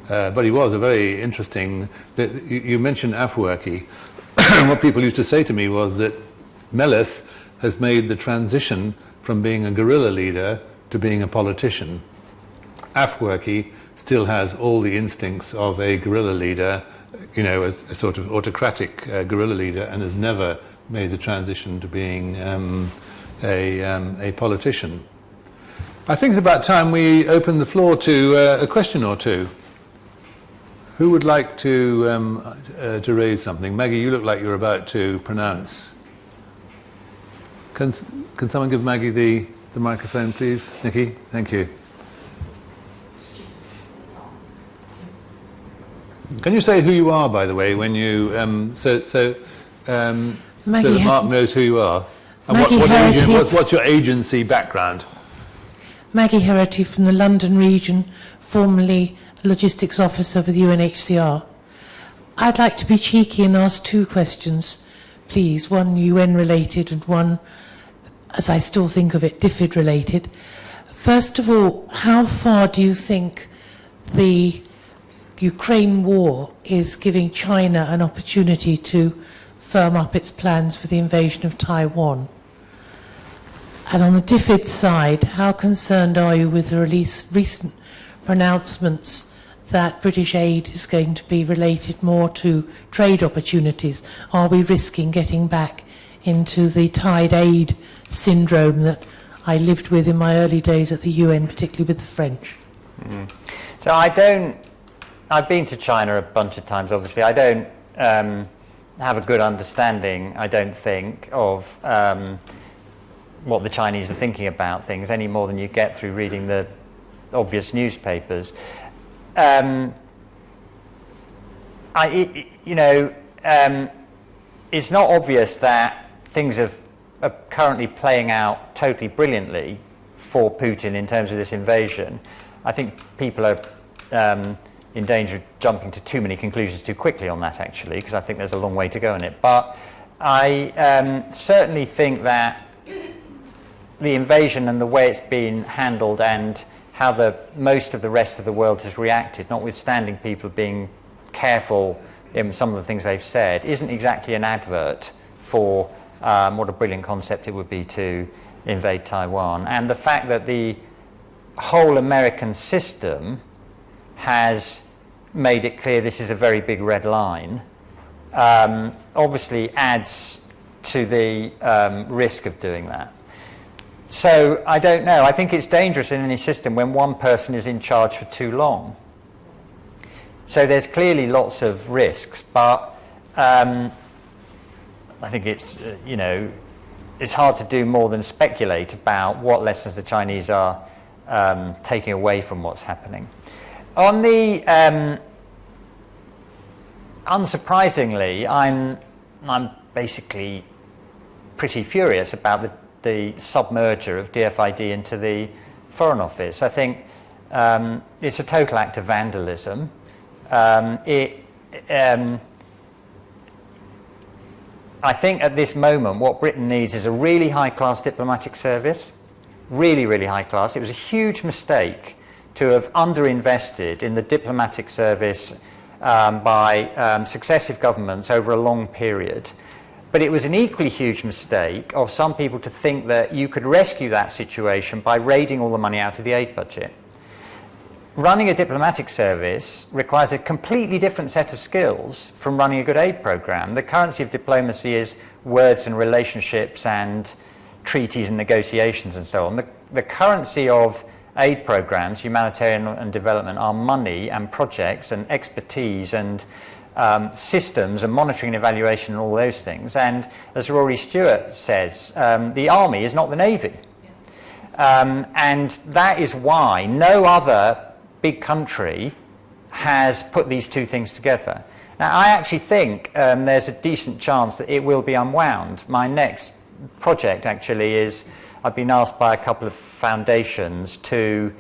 But he was a very interesting. You mentioned Afewerki. What people used to say to me was that Meles has made the transition from being a guerrilla leader to being a politician. Afewerki still has all the instincts of a guerrilla leader, a sort of autocratic guerrilla leader, and has never made the transition to being a politician. I think it's about time we open the floor to a question or two. Who would like to raise something? Maggie, you look like you're about to pronounce. Can someone give Maggie the microphone, please? Nikki, thank you. Can you say who you are, by the way, when you so that Mark knows who you are? And what's your agency background? Maggie Herity from the London region, formerly logistics officer with UNHCR. I'd like to be cheeky and ask two questions, please. One UN related and one, as I still think of it, DFID related. First of all, how far do you think the Ukraine war is giving China an opportunity to firm up its plans for the invasion of Taiwan. And on the DFID side, how concerned are you with the recent pronouncements that British aid is going to be related more to trade opportunities? Are we risking getting back into the tide aid syndrome that I lived with in my early days at the UN, particularly with the French? So I've been to China a bunch of times, obviously. I don't have a good understanding, I don't think, of what the Chinese are thinking about things any more than you get through reading the obvious newspapers. It's not obvious that things are currently playing out totally brilliantly for Putin in terms of this invasion. I think people are in danger of jumping to too many conclusions too quickly on that, actually, because I think there's a long way to go in it. But I certainly think that the invasion and the way it's been handled and how most of the rest of the world has reacted, notwithstanding people being careful in some of the things they've said, isn't exactly an advert for what a brilliant concept it would be to invade Taiwan. And the fact that the whole American system has made it clear this is a very big red line obviously adds to the risk of doing that. So I don't know. I think it's dangerous in any system when one person is in charge for too long. So there's clearly lots of risks, but I think it's it's hard to do more than speculate about what lessons the Chinese are taking away from what's happening. On the unsurprisingly, I'm basically pretty furious about the submerger of DFID into the Foreign Office. I think it's a total act of vandalism. I think at this moment what Britain needs is a really high-class diplomatic service, really, really high class. It was a huge mistake to have underinvested in the diplomatic service by successive governments over a long period. But it was an equally huge mistake of some people to think that you could rescue that situation by raiding all the money out of the aid budget. Running a diplomatic service requires a completely different set of skills from running a good aid program. The currency of diplomacy is words and relationships and treaties and negotiations and so on. The currency of aid programs, humanitarian and development, are money and projects and expertise and systems and monitoring and evaluation and all those things. And as Rory Stewart says, the army is not the navy. And that is why no other big country has put these two things together. Now, I actually think there's a decent chance that it will be unwound. My next project actually is, I've been asked by a couple of foundations to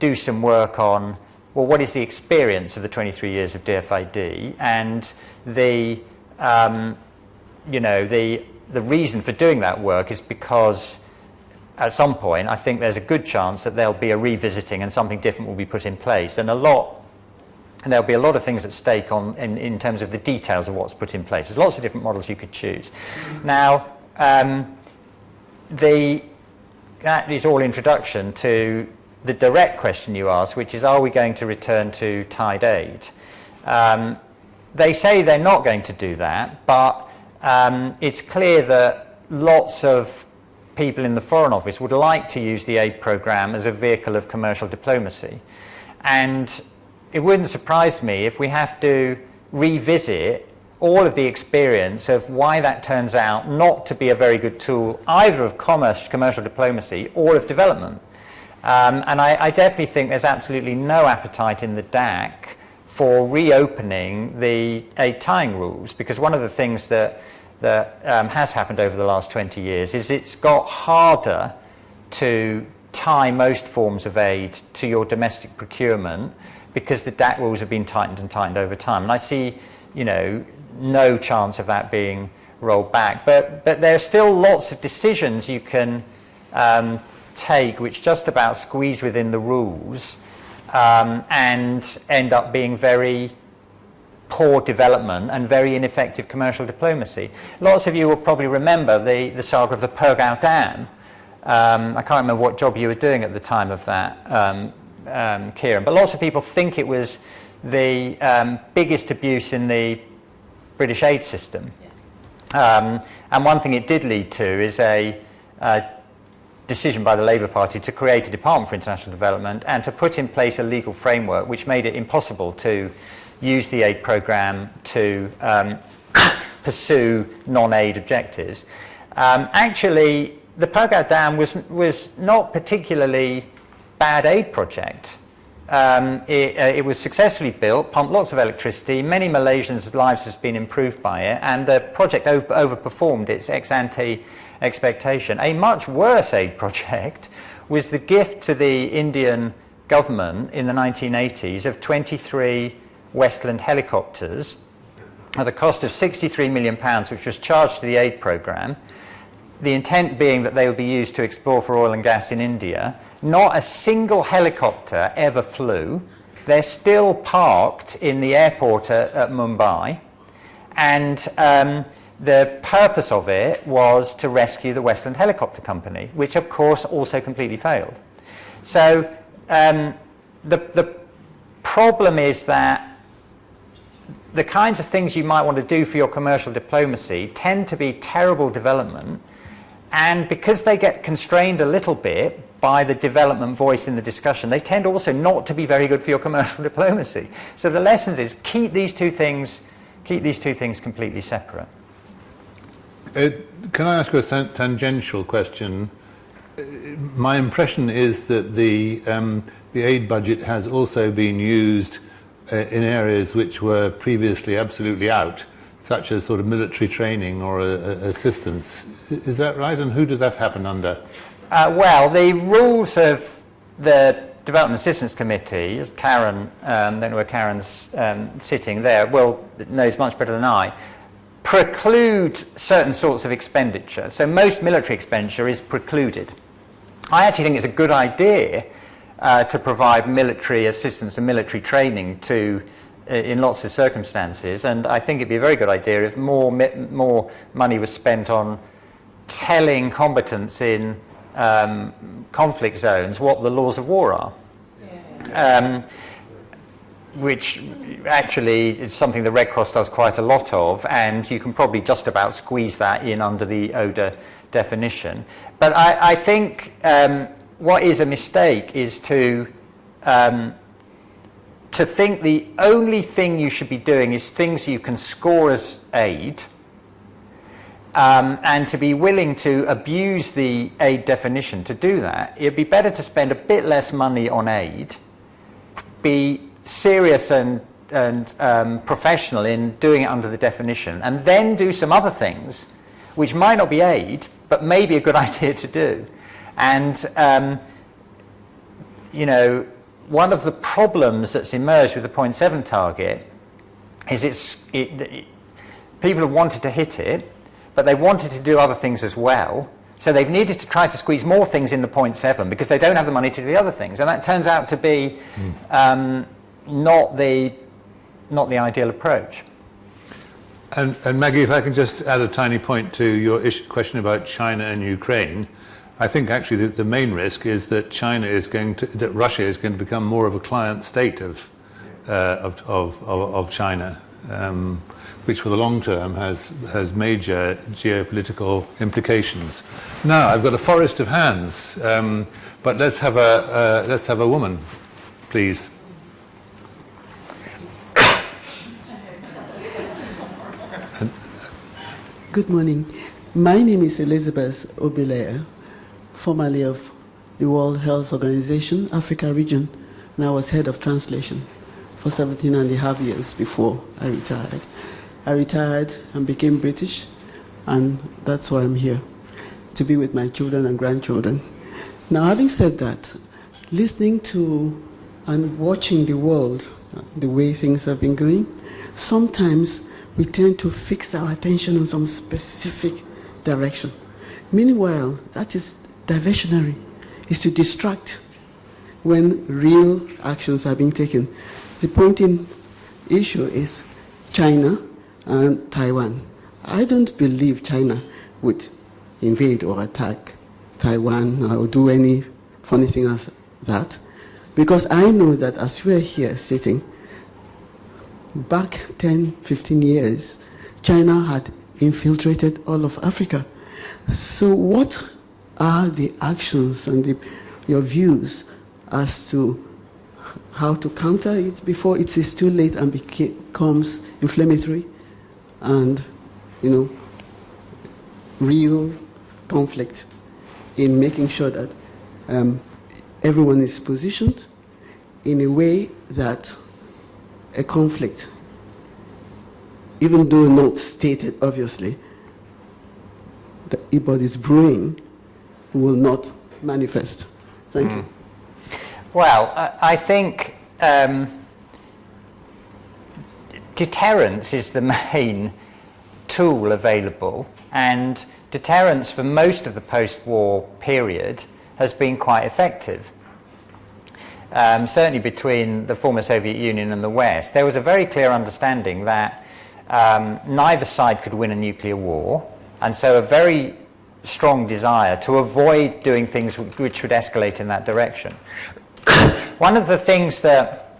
do some work on, well, what is the experience of the 23 years of DFID, and the reason for doing that work is because at some point I think there's a good chance that there'll be a revisiting and something different will be put in place, and there'll be a lot of things at stake in terms of the details of what's put in place. There's lots of different models you could choose. Now, that is all introduction to the direct question you asked, which is, are we going to return to tide aid? They say they're not going to do that, but it's clear that lots of people in the Foreign Office would like to use the aid programme as a vehicle of commercial diplomacy. And it wouldn't surprise me if we have to revisit all of the experience of why that turns out not to be a very good tool either of commercial diplomacy or of development. And I definitely think there's absolutely no appetite in the DAC for reopening the aid tying rules, because one of the things that has happened over the last 20 years is it's got harder to tie most forms of aid to your domestic procurement because the DAC rules have been tightened and tightened over time. And I see, no chance of that being rolled back. But there are still lots of decisions you can take which just about squeeze within the rules and end up being very poor development and very ineffective commercial diplomacy. Lots of you will probably remember the saga of the Pergau Dam. I can't remember what job you were doing at the time of that, Kieran, but lots of people think it was the biggest abuse in the British aid system. And one thing it did lead to is a decision by the Labour Party to create a Department for International Development and to put in place a legal framework which made it impossible to use the aid programme to pursue non-aid objectives. Actually, the Pergau Dam was not particularly bad aid project. It was successfully built, pumped lots of electricity, many Malaysians' lives has been improved by it, and the project overperformed its ex-ante expectation. A much worse aid project was the gift to the Indian government in the 1980s of 23 Westland helicopters at the cost of £63 million, which was charged to the aid programme, the intent being that they would be used to explore for oil and gas in India. Not a single helicopter ever flew. They're still parked in the airport at Mumbai, and the purpose of it was to rescue the Westland Helicopter Company, which of course also completely failed. So the problem is that the kinds of things you might want to do for your commercial diplomacy tend to be terrible development, and because they get constrained a little bit by the development voice in the discussion, they tend also not to be very good for your commercial diplomacy. So the lesson is keep these two things completely separate. Can I ask you a tangential question? My impression is that the aid budget has also been used in areas which were previously absolutely out, such as sort of military training or assistance. Is that right? And who does that happen under? Well, the rules of the Development Assistance Committee, as Karen, don't know where Karen's sitting there, well, knows much better than I, preclude certain sorts of expenditure. So most military expenditure is precluded. I actually think it's a good idea to provide military assistance and military training to in lots of circumstances, and I think it'd be a very good idea if more money was spent on telling combatants in conflict zones what the laws of war are. Which actually is something the Red Cross does quite a lot of, and you can probably just about squeeze that in under the ODA definition. But I think what is a mistake is to think the only thing you should be doing is things you can score as aid, and to be willing to abuse the aid definition to do that. It'd be better to spend a bit less money on aid, be serious and professional in doing it under the definition, and then do some other things which might not be aid but may be a good idea to do. And you know, one of the problems that's emerged with the 0.7 target is people have wanted to hit it, but they wanted to do other things as well, so they've needed to try to squeeze more things in the 0.7 because they don't have the money to do the other things, and that turns out to be not the ideal approach. And Maggie, if I can just add a tiny point to your question about China and Ukraine, I think actually the main risk is that Russia is going to become more of a client state of China, which for the long term has major geopolitical implications. Now I've got a forest of hands, but let's have a woman, please. Good morning. My name is Elizabeth Obilea, formerly of the World Health Organization, Africa region, and I was head of translation for 17 and a half years before I retired. I retired and became British, and that's why I'm here, to be with my children and grandchildren. Now, having said that, listening to and watching the world, the way things have been going, sometimes we tend to fix our attention on some specific direction. Meanwhile, that is diversionary, is to distract when real actions are being taken. The point in issue is China and Taiwan. I don't believe China would invade or attack Taiwan or do any funny thing as that, because I know that as we're here sitting, back 10, 15 years, China had infiltrated all of Africa. So what are the actions and your views as to how to counter it before it is too late and becomes inflammatory and, real conflict, in making sure that everyone is positioned in a way that a conflict, even though not stated obviously, but is brewing, will not manifest. Thank you. Well, I think deterrence is the main tool available, and deterrence for most of the post-war period has been quite effective. Certainly between the former Soviet Union and the West, there was a very clear understanding that neither side could win a nuclear war, and so a very strong desire to avoid doing things which would escalate in that direction. One of the things that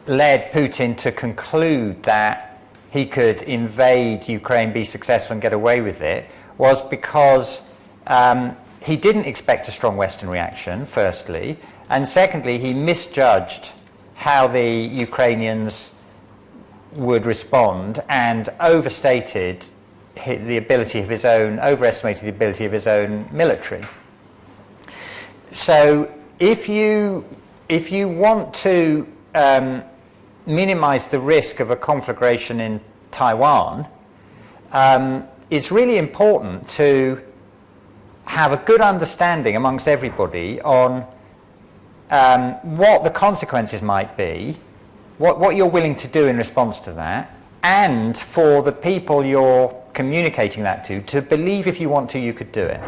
led Putin to conclude that he could invade Ukraine, be successful and get away with it, was because he didn't expect a strong Western reaction, firstly, and secondly, he misjudged how the Ukrainians would respond and overestimated the ability of his own military. So if you want to minimize the risk of a conflagration in Taiwan, it's really important to have a good understanding amongst everybody on what the consequences might be, what you're willing to do in response to that, and for the people you're communicating that to believe if you want to, you could do it.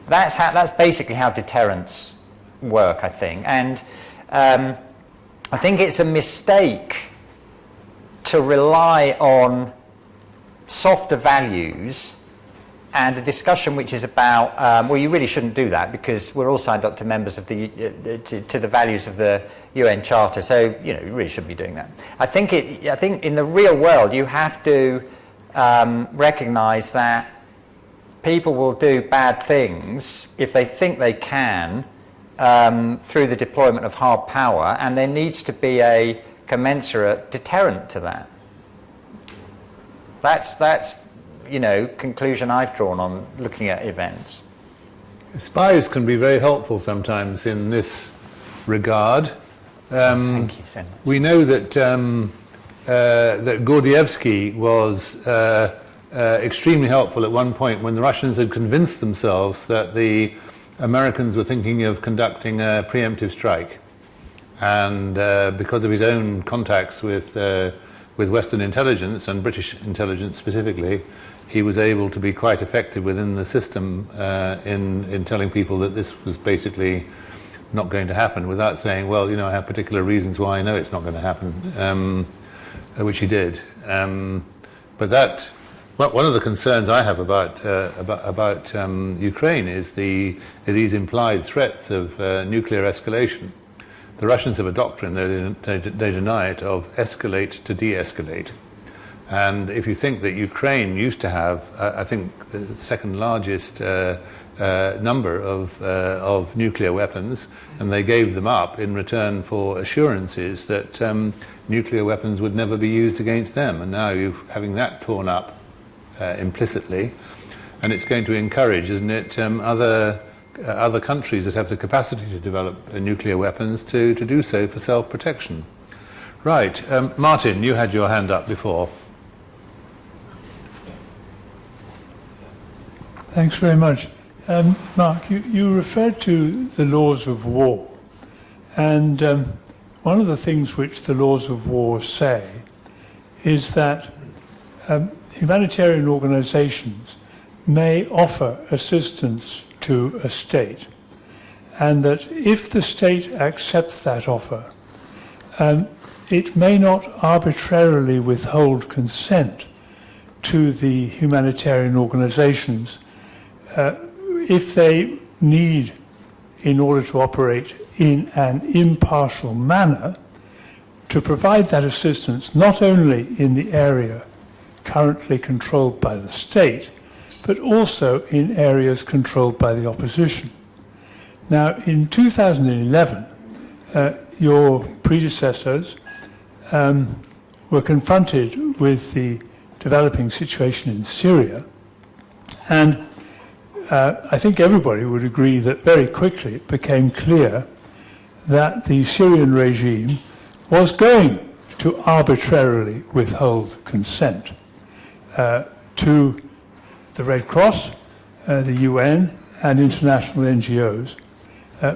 That's basically how deterrents work, I think. And I think it's a mistake to rely on softer values and a discussion which is about, well, you really shouldn't do that because we're all signed up to members of to the values of the UN Charter, so you really shouldn't be doing that. I think in the real world you have to recognise that people will do bad things if they think they can through the deployment of hard power, and there needs to be a commensurate deterrent to that. That's conclusion I've drawn on looking at events. Spies can be very helpful sometimes in this regard. Thank you so much. We know that that Gordievsky was extremely helpful at one point when the Russians had convinced themselves that the Americans were thinking of conducting a preemptive strike, and because of his own contacts with Western intelligence and British intelligence specifically, he was able to be quite effective within the system in telling people that this was basically not going to happen, without saying, well, I have particular reasons why I know it's not going to happen, which he did. But that, one of the concerns I have about Ukraine is these implied threats of nuclear escalation. The Russians have a doctrine, they deny it, of escalate to de-escalate. And if you think that Ukraine used to have, I think, the second largest number of nuclear weapons, and they gave them up in return for assurances that nuclear weapons would never be used against them. And now you're having that torn up implicitly, and it's going to encourage, isn't it, other countries that have the capacity to develop nuclear weapons to do so for self-protection. Right, Martin, you had your hand up before. Thanks very much. Mark, you referred to the laws of war, and one of the things which the laws of war say is that humanitarian organizations may offer assistance to a state, and that if the state accepts that offer, it may not arbitrarily withhold consent to the humanitarian organizations if they need, in order to operate in an impartial manner, to provide that assistance not only in the area currently controlled by the state, but also in areas controlled by the opposition. Now, in 2011, your predecessors were confronted with the developing situation in Syria, and I think everybody would agree that very quickly it became clear that the Syrian regime was going to arbitrarily withhold consent to the Red Cross, the UN, and international NGOs,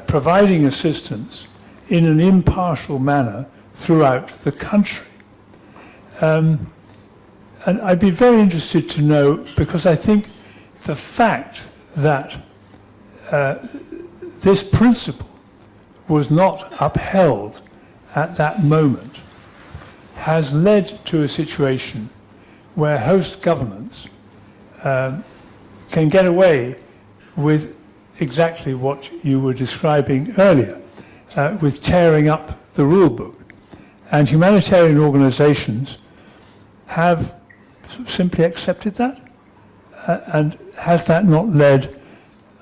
providing assistance in an impartial manner throughout the country. And I'd be very interested to know, because I think the fact that this principle was not upheld at that moment has led to a situation where host governments can get away with exactly what you were describing earlier, with tearing up the rule book. And humanitarian organizations have simply accepted that. And has that not led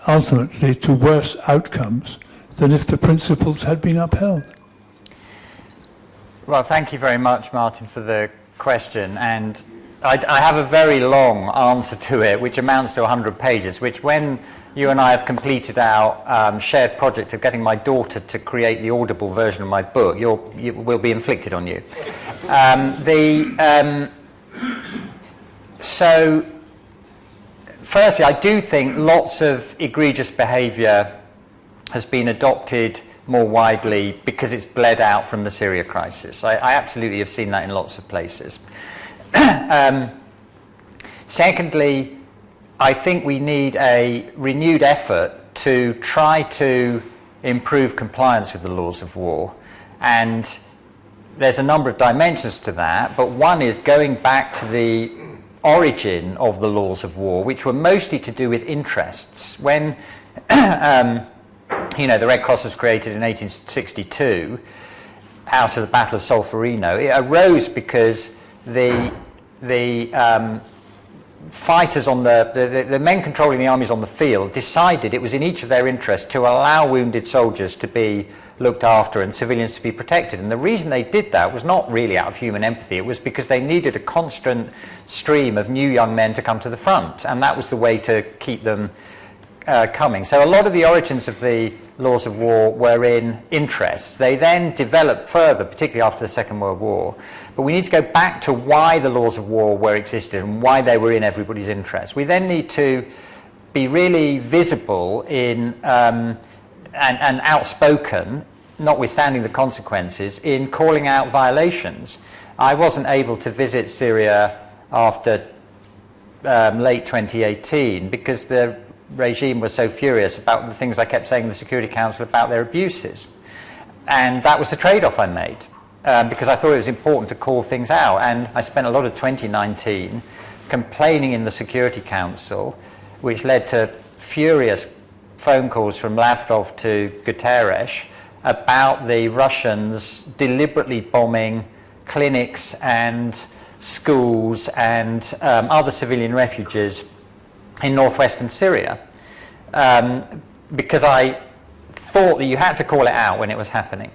ultimately to worse outcomes than if the principles had been upheld? Well, thank you very much, Martin, for the question. And I have a very long answer to it, which amounts to 100 pages, which when you and I have completed our shared project of getting my daughter to create the audible version of my book, you will be inflicted on you. So, firstly, I do think lots of egregious behaviour has been adopted more widely because it's bled out from the Syria crisis. I absolutely have seen that in lots of places. Secondly, I think we need a renewed effort to try to improve compliance with the laws of war. And there's a number of dimensions to that, but one is going back to the origin of the laws of war, which were mostly to do with interests. When the Red Cross was created in 1862 out of the Battle of Solferino, it arose because the fighters on the men controlling the armies on the field decided it was in each of their interests to allow wounded soldiers to be looked after and civilians to be protected. And the reason they did that was not really out of human empathy, it was because they needed a constant stream of new young men to come to the front, and that was the way to keep them coming. So a lot of the origins of the laws of war were in interests. They then developed further, particularly after the Second World War. But we need to go back to why the laws of war were existed and why they were in everybody's interest. We then need to be really visible in and outspoken, notwithstanding the consequences, in calling out violations. I wasn't able to visit Syria after late 2018 because the regime was so furious about the things I kept saying in the Security Council about their abuses. And that was the trade-off I made, because I thought it was important to call things out. And I spent a lot of 2019 complaining in the Security Council, which led to furious phone calls from Lavrov to Guterres about the Russians deliberately bombing clinics and schools and other civilian refuges in northwestern Syria, because I thought that you had to call it out when it was happening.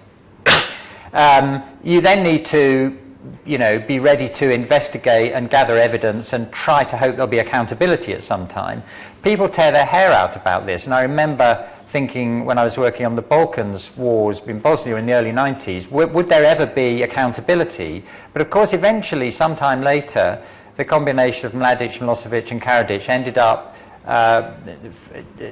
You then need to, be ready to investigate and gather evidence and try to hope there'll be accountability at some time. People tear their hair out about this, and I remember thinking when I was working on the Balkans wars in Bosnia in the early 90s, would there ever be accountability? But of course, eventually, sometime later, the combination of Mladic, Milosevic and Karadzic ended up,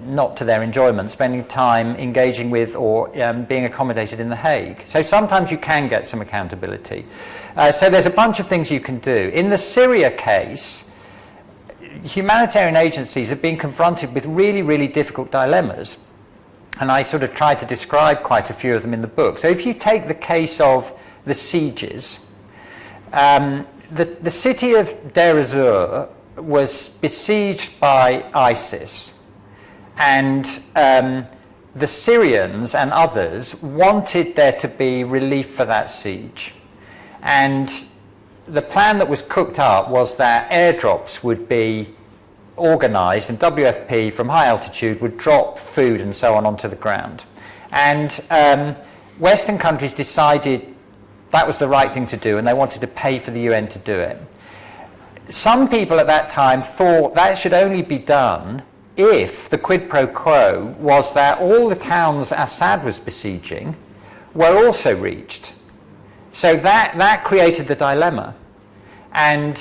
not to their enjoyment, spending time engaging with or being accommodated in The Hague. So sometimes you can get some accountability. So there's a bunch of things you can do. In the Syria case, humanitarian agencies have been confronted with really, really difficult dilemmas. And I sort of tried to describe quite a few of them in the book. So if you take the case of the sieges, the city of Deir ez-Zor was besieged by ISIS, and the Syrians and others wanted there to be relief for that siege. And the plan that was cooked up was that airdrops would be organised, and WFP from high altitude would drop food and so on onto the ground. And Western countries decided that was the right thing to do, and they wanted to pay for the UN to do it. Some people at that time thought that should only be done if the quid pro quo was that all the towns Assad was besieging were also reached. So that created the dilemma. And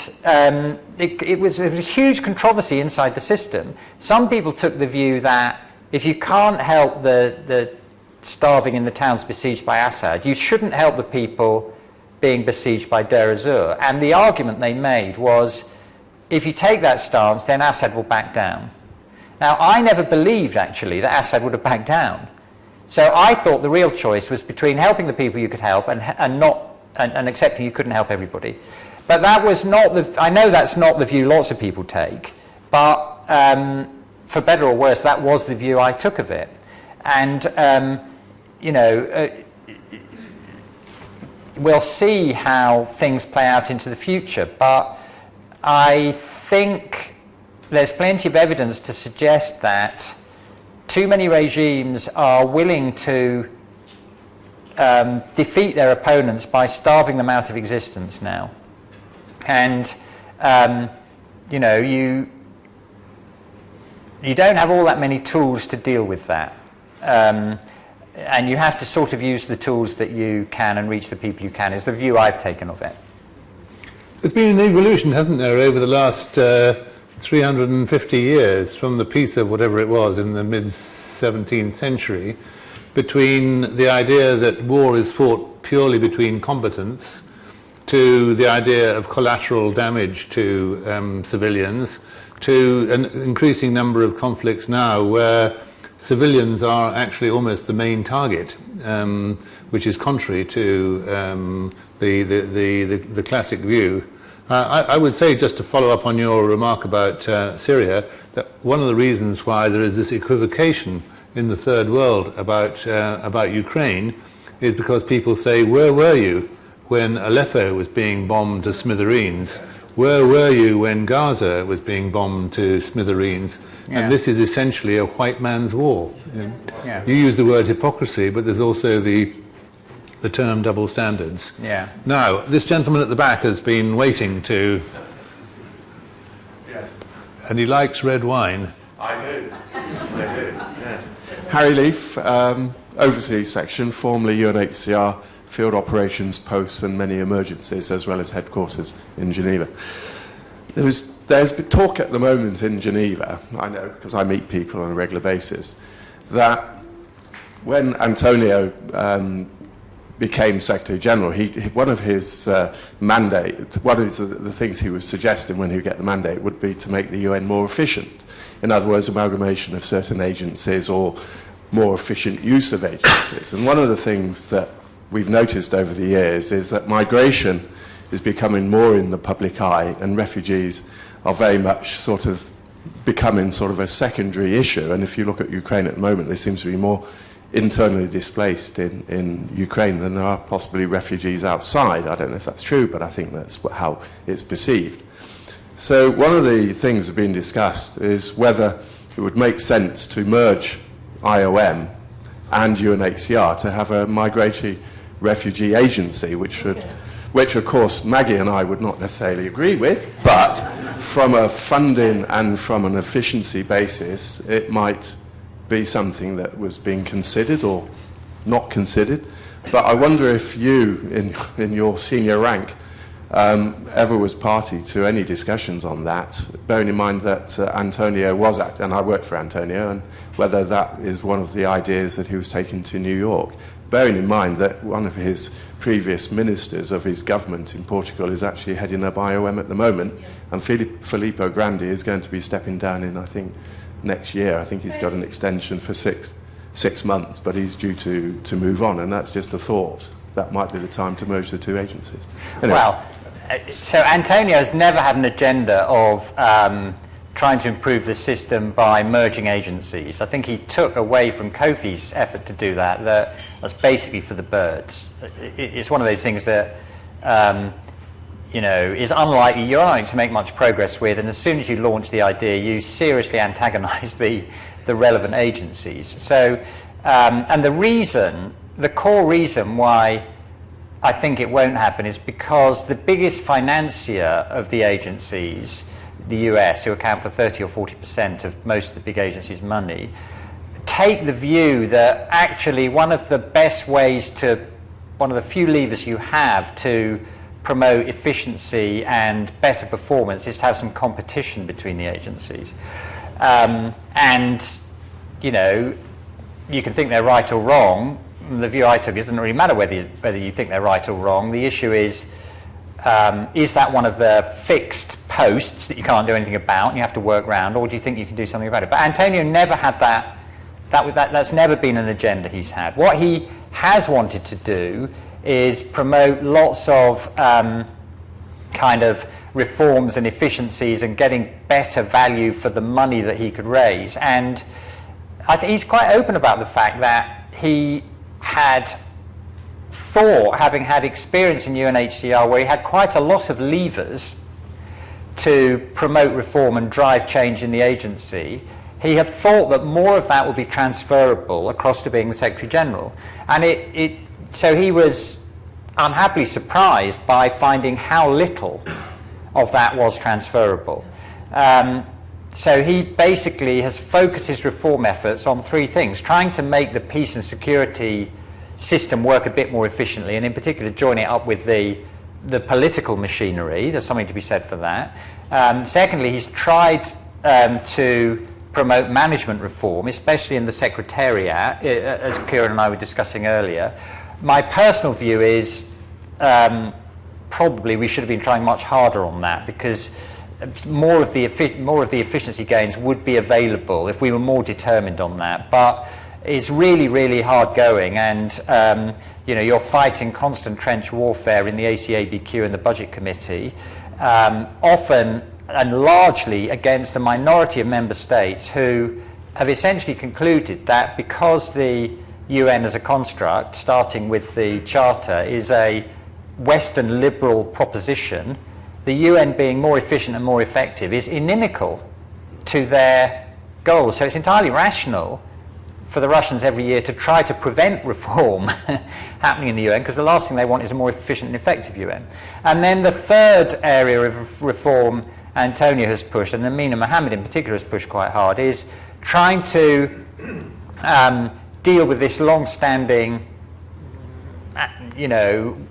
it was a huge controversy inside the system. Some people took the view that if you can't help the starving in the towns besieged by Assad, you shouldn't help the people being besieged by Deir ez-Zor. And the argument they made was, if you take that stance, then Assad will back down. Now, I never believed, actually, that Assad would have backed down. So I thought the real choice was between helping the people you could help and accepting you couldn't help everybody. But that was not I know that's not the view lots of people take, but for better or worse, that was the view I took of it. And, we'll see how things play out into the future, but I think there's plenty of evidence to suggest that too many regimes are willing to defeat their opponents by starving them out of existence now. And, you don't have all that many tools to deal with that. And you have to sort of use the tools that you can and reach the people you can, is the view I've taken of it. There's been an evolution, hasn't there, over the last 350 years, from the peace of whatever it was in the mid-17th century, between the idea that war is fought purely between combatants to the idea of collateral damage to civilians, to an increasing number of conflicts now where civilians are actually almost the main target, which is contrary to the classic view. I would say, just to follow up on your remark about Syria, that one of the reasons why there is this equivocation in the third world about Ukraine is because people say, where were you when Aleppo was being bombed to smithereens? Where were you when Gaza was being bombed to smithereens? Yeah. And this is essentially a white man's war. Yeah. You use the word hypocrisy, but there's also the term double standards. Yeah. Now, this gentleman at the back has been waiting to... Yes. And he likes red wine. I do. Yes. Harry Leaf, Overseas Section, formerly UNHCR, Field Operations Posts and many emergencies, as well as headquarters in Geneva. There's been talk at the moment in Geneva, I know because I meet people on a regular basis, that when Antonio became Secretary General, one of his mandate, one of the things he was suggesting when he would get the mandate would be to make the UN more efficient. In other words, amalgamation of certain agencies or more efficient use of agencies. And one of the things that we've noticed over the years is that migration is becoming more in the public eye, and refugees are very much sort of becoming sort of a secondary issue. And if you look at Ukraine at the moment, there seems to be more internally displaced in Ukraine than there are possibly refugees outside. I don't know if that's true, but I think that's how it's perceived. So one of the things that have been discussed is whether it would make sense to merge IOM and UNHCR to have a migratory refugee agency, which of course Maggie and I would not necessarily agree with, but from a funding and from an efficiency basis, it might be something that was being considered or not considered. But I wonder if you, in your senior rank, ever was party to any discussions on that, bearing in mind that Antonio was at, and I worked for Antonio, and whether that is one of the ideas that he was taking to New York, bearing in mind that one of his previous ministers of his government in Portugal is actually heading up IOM at the moment, and Filippo Grandi is going to be stepping down in, I think, next year. I think he's got an extension for 6 6 months, but he's due to move on, and that's just a thought. That might be the time to merge the two agencies. Anyway. Well, so Antonio has never had an agenda of trying to improve the system by merging agencies. I think he took away from Kofi's effort to do that. That's basically for the birds. It's one of those things that is unlikely, you're unlikely to make much progress with, and as soon as you launch the idea, you seriously antagonize the relevant agencies. So, and the core reason why I think it won't happen is because the biggest financier of the agencies, the US, who account for 30 or 40% of most of the big agencies' money, take the view that actually one of the few levers you have to promote efficiency and better performance is to have some competition between the agencies. You can think they're right or wrong. The view I took, it doesn't really matter whether you think they're right or wrong. The issue is that one of the fixed posts that you can't do anything about and you have to work around, or do you think you can do something about it? But Antonio never had that. That's never been an agenda he's had. What he has wanted to do is promote lots of kind of reforms and efficiencies and getting better value for the money that he could raise. And I think he's quite open about the fact that he had thought, having had experience in UNHCR where he had quite a lot of levers to promote reform and drive change in the agency, he had thought that more of that would be transferable across to being the Secretary General. And so he was unhappily surprised by finding how little of that was transferable. So he basically has focused his reform efforts on three things: trying to make the peace and security system work a bit more efficiently, and in particular join it up with the political machinery. There's something to be said for that. Secondly, he's tried to promote management reform, especially in the Secretariat, as Kieran and I were discussing earlier. My personal view is probably we should have been trying much harder on that, because more of the efficiency gains would be available if we were more determined on that. But it's really, really hard going, and you're fighting constant trench warfare in the ACABQ and the Budget Committee, often and largely against a minority of member states who have essentially concluded that because the UN as a construct, starting with the Charter, is a Western liberal proposition, the UN being more efficient and more effective is inimical to their goals. So it's entirely rational for the Russians every year to try to prevent reform happening in the UN, because the last thing they want is a more efficient and effective UN. And then the third area of reform Antonio has pushed, and Amina Mohammed in particular has pushed quite hard, is trying to deal with this long-standing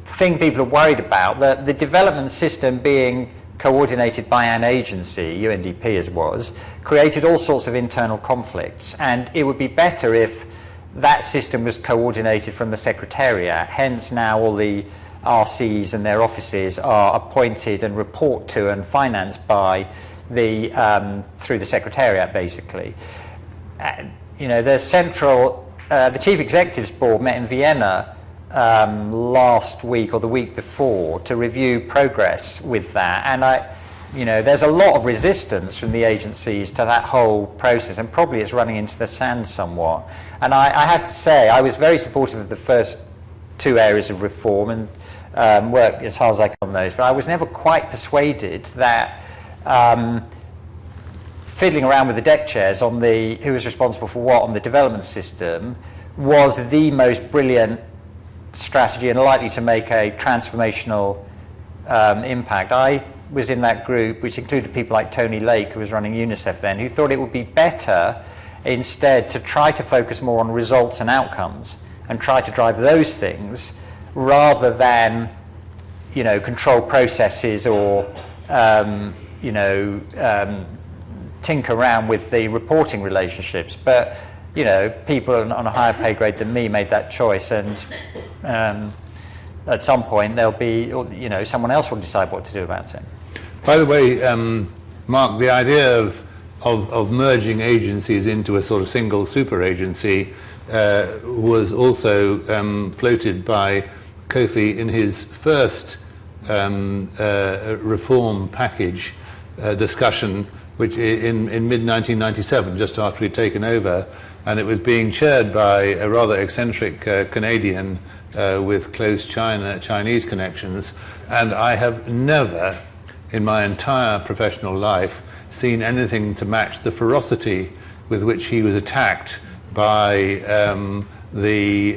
thing people are worried about, that the development system being coordinated by an agency, UNDP as was, created all sorts of internal conflicts, and it would be better if that system was coordinated from the Secretariat. Hence now all the RCs and their offices are appointed and report to and financed by through the Secretariat, basically. The Chief Executives Board met in Vienna last week or the week before to review progress with that, and there's a lot of resistance from the agencies to that whole process, and probably it's running into the sand somewhat. And I have to say, I was very supportive of the first two areas of reform and worked as hard as I could on those, but I was never quite persuaded that fiddling around with the deck chairs on who was responsible for what on the development system was the most brilliant strategy and likely to make a transformational impact. I was in that group, which included people like Tony Lake, who was running UNICEF then, who thought it would be better instead to try to focus more on results and outcomes and try to drive those things rather than control processes or tinker around with the reporting relationships. But people on a higher pay grade than me made that choice, and at some point there'll be, someone else will decide what to do about it. By the way, Mark, the idea of merging agencies into a sort of single super agency was also floated by Kofi in his first reform package discussion, which in mid-1997, just after he'd taken over, and it was being chaired by a rather eccentric Canadian with close Chinese connections. And I have never, in my entire professional life, seen anything to match the ferocity with which he was attacked by the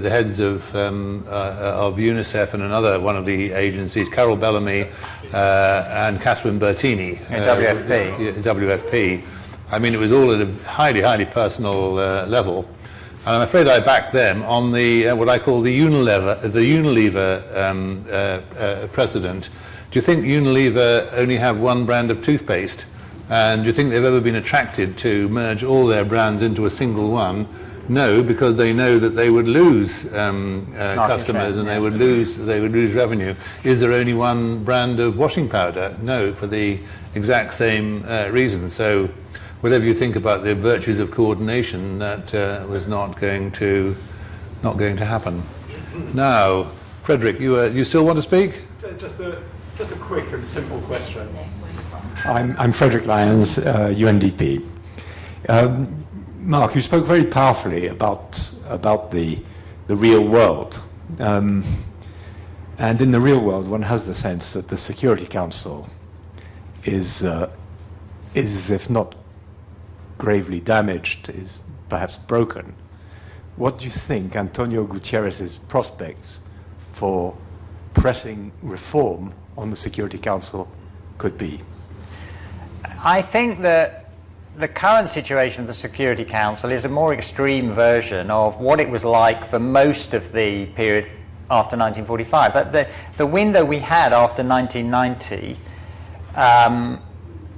heads of UNICEF and another one of the agencies, Carol Bellamy and Catherine Bertini. WFP. I mean, it was all at a highly, highly personal level. And I'm afraid I backed them on the what I call the Unilever precedent. Do you think Unilever only have one brand of toothpaste? And do you think they've ever been attracted to merge all their brands into a single one? No, because they know that they would lose customers and they would lose revenue. Is there only one brand of washing powder? No, for the exact same reason. So, whatever you think about the virtues of coordination, that was not going to happen. Now, Frederick, you still want to speak? Just a quick and simple question. I'm Frederick Lyons, UNDP. Mark, you spoke very powerfully about the real world. And in the real world, one has the sense that the Security Council is if not gravely damaged, is perhaps broken. What do you think Antonio Guterres' prospects for pressing reform on the Security Council could be? I think that the current situation of the Security Council is a more extreme version of what it was like for most of the period after 1945. But the window we had after 1990,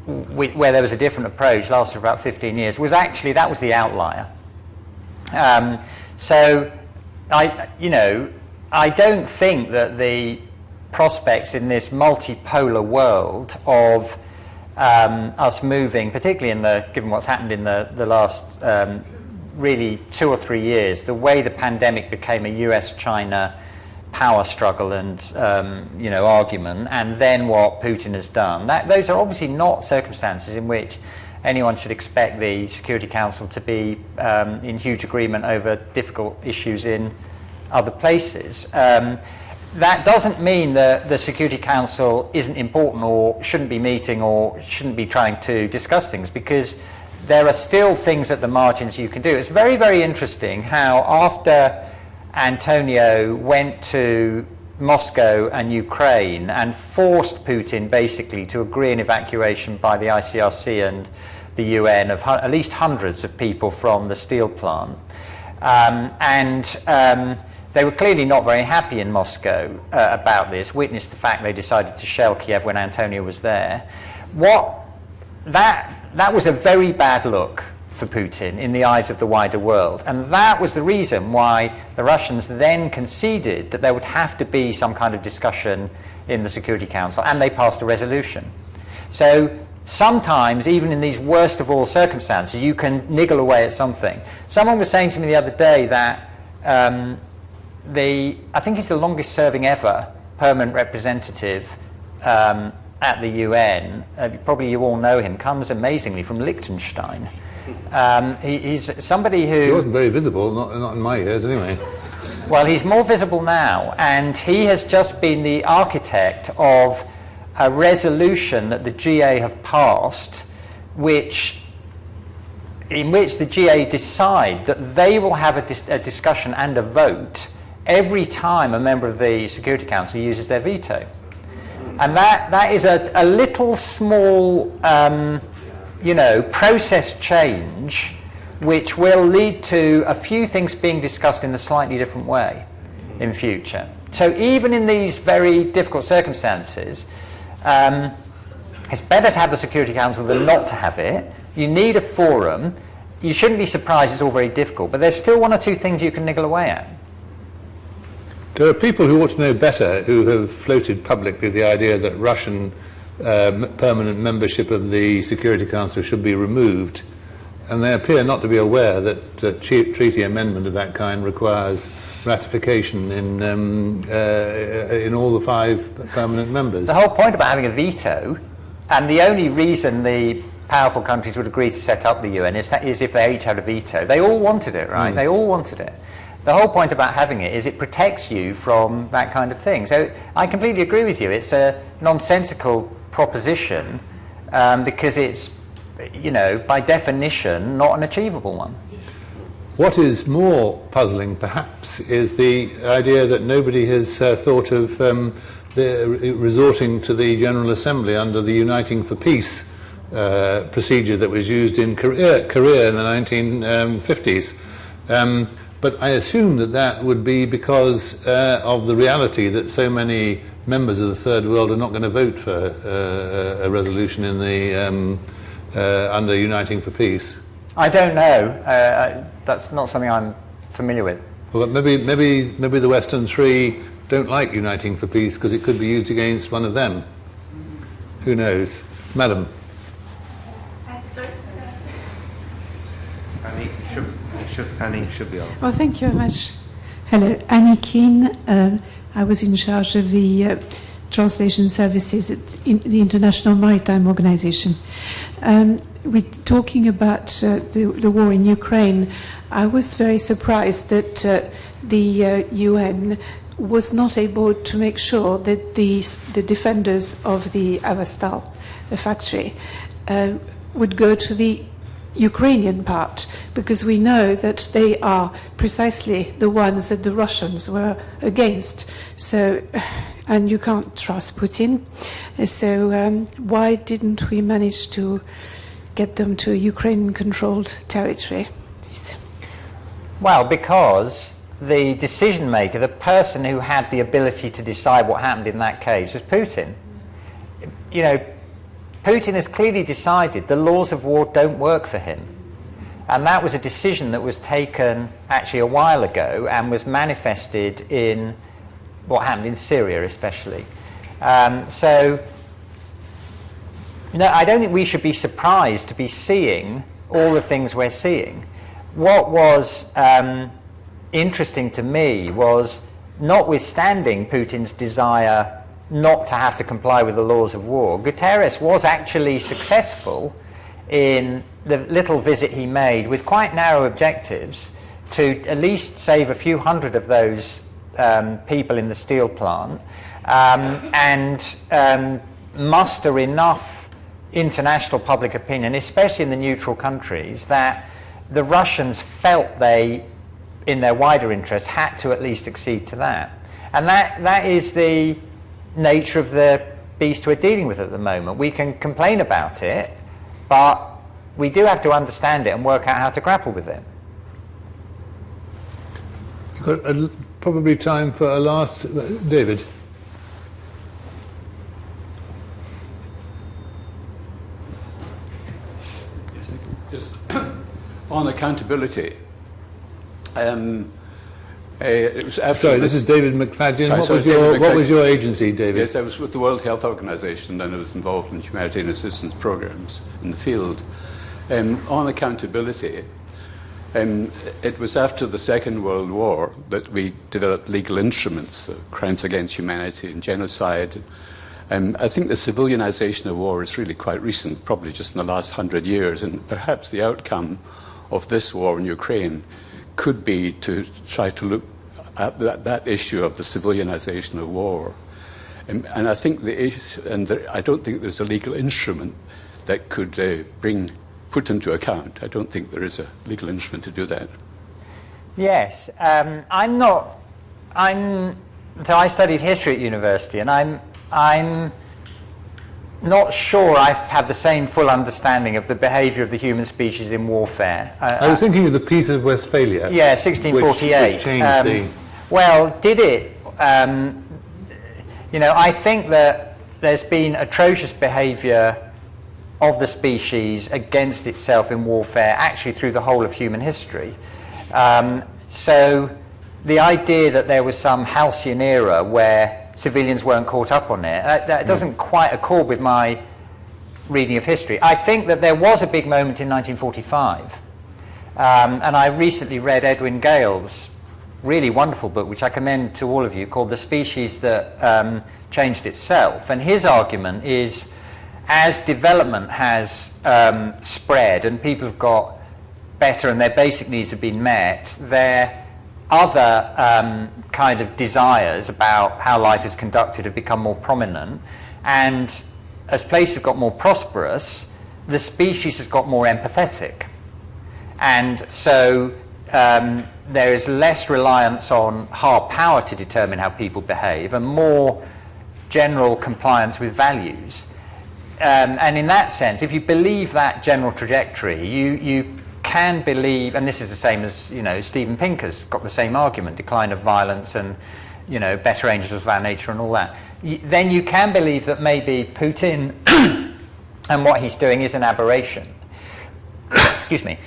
where there was a different approach, lasted for about 15 years, was actually, that was the outlier. So I don't think that the prospects in this multipolar world of us moving, particularly given what's happened in the last really 2 or 3 years, the way the pandemic became a US-China power struggle and argument, and then what Putin has done. Those are obviously not circumstances in which anyone should expect the Security Council to be in huge agreement over difficult issues in other places. That doesn't mean that the Security Council isn't important or shouldn't be meeting or shouldn't be trying to discuss things, because there are still things at the margins you can do. It's very, very interesting how after Antonio went to Moscow and Ukraine and forced Putin basically to agree an evacuation by the ICRC and the UN of at least hundreds of people from the steel plant. They were clearly not very happy in Moscow about this, witness the fact they decided to shell Kiev when Antonio was there. That was a very bad look for Putin in the eyes of the wider world. And that was the reason why the Russians then conceded that there would have to be some kind of discussion in the Security Council, and they passed a resolution. So sometimes, even in these worst of all circumstances, you can niggle away at something. Someone was saying to me the other day that I think he's the longest serving ever permanent representative at the UN. Probably you all know him, comes amazingly from Liechtenstein. He's somebody who... He wasn't very visible, not in my years anyway. Well, he's more visible now, and he has just been the architect of a resolution that the GA have passed, in which the GA decide that they will have a discussion and a vote every time a member of the Security Council uses their veto. And that is a little small, process change, which will lead to a few things being discussed in a slightly different way in future. So even in these very difficult circumstances, it's better to have the Security Council than not to have it. You need a forum. You shouldn't be surprised it's all very difficult, but there's still one or two things you can niggle away at. There are people who ought to know better who have floated publicly the idea that Russian permanent membership of the Security Council should be removed. and they appear not to be aware that treaty amendment of that kind requires ratification in all the 5 permanent members. The whole point about having a veto, and the only reason the powerful countries would agree to set up the UN is if they each had a veto. They all wanted it, right? They all wanted it. The whole point about having it is it protects you from that kind of thing. So I completely agree with you. It's a nonsensical proposition because it's, by definition, not an achievable one. What is more puzzling, perhaps, is the idea that nobody has thought of resorting to the General Assembly under the Uniting for Peace procedure that was used in Korea in the 1950s. But I assume that would be because of the reality that so many members of the Third World are not going to vote for a resolution in the under Uniting for Peace. I don't know. That's not something I'm familiar with. Well, maybe the Western Three don't like Uniting for Peace because it could be used against one of them. Who knows, Madam? Annie should be on. Well, thank you very much. Hello, Annie Keane. I was in charge of the translation services at the International Maritime Organization. We're talking about the war in Ukraine. I was very surprised that the UN was not able to make sure that the defenders of the Avastal, the factory, would go to the Ukrainian part, because we know that they are precisely the ones that the Russians were against. So, and you can't trust Putin. So why didn't we manage to get them to a Ukrainian-controlled territory? Well, because the decision maker, the person who had the ability to decide what happened in that case, was Putin. Putin has clearly decided the laws of war don't work for him. And that was a decision that was taken actually a while ago and was manifested in what happened in Syria especially. I don't think we should be surprised to be seeing all the things we're seeing. What was interesting to me was, notwithstanding Putin's desire not to have to comply with the laws of war, Guterres was actually successful in the little visit he made with quite narrow objectives to at least save a few hundred of those people in the steel plant and muster enough international public opinion, especially in the neutral countries, that the Russians felt they, in their wider interests, had to at least accede to that. And that is the nature of the beast we're dealing with at the moment. We can complain about it, but we do have to understand it and work out how to grapple with it. Got probably time for a last, David. Just on accountability. It was after Sorry, this is David McFadden. What was your agency, David? Yes, I was with the World Health Organization, and I was involved in humanitarian assistance programs in the field. On accountability, it was after the Second World War that we developed legal instruments, crimes against humanity and genocide. I think the civilianization of war is really quite recent, probably just in the last 100 years, and perhaps the outcome of this war in Ukraine could be to try to look at that issue of the civilianization of war. And I think I don't think there's a legal instrument that could put into account. I don't think there is a legal instrument to do that. Yes, I studied history at university, and I'm not sure I have the same full understanding of the behaviour of the human species in warfare. I was thinking of the Peace of Westphalia. Yeah, 1648. Which changed well, did it? I think that there's been atrocious behaviour of the species against itself in warfare actually through the whole of human history. So the idea that there was some halcyon era where civilians weren't caught up on it, that doesn't quite accord with my reading of history. I think that there was a big moment in 1945, and I recently read Edwin Gale's really wonderful book, which I commend to all of you, called The Species That Changed Itself. And his argument is, as development has spread and people have got better and their basic needs have been met, their other kind of desires about how life is conducted have become more prominent. And as places have got more prosperous, the species has got more empathetic. And so there is less reliance on hard power to determine how people behave and more general compliance with values. And in that sense, if you believe that general trajectory, you can believe, and this is the same as, Steven Pinker's got the same argument, decline of violence and, better angels of our nature and all that. Then you can believe that maybe Putin and what he's doing is an aberration. Excuse me.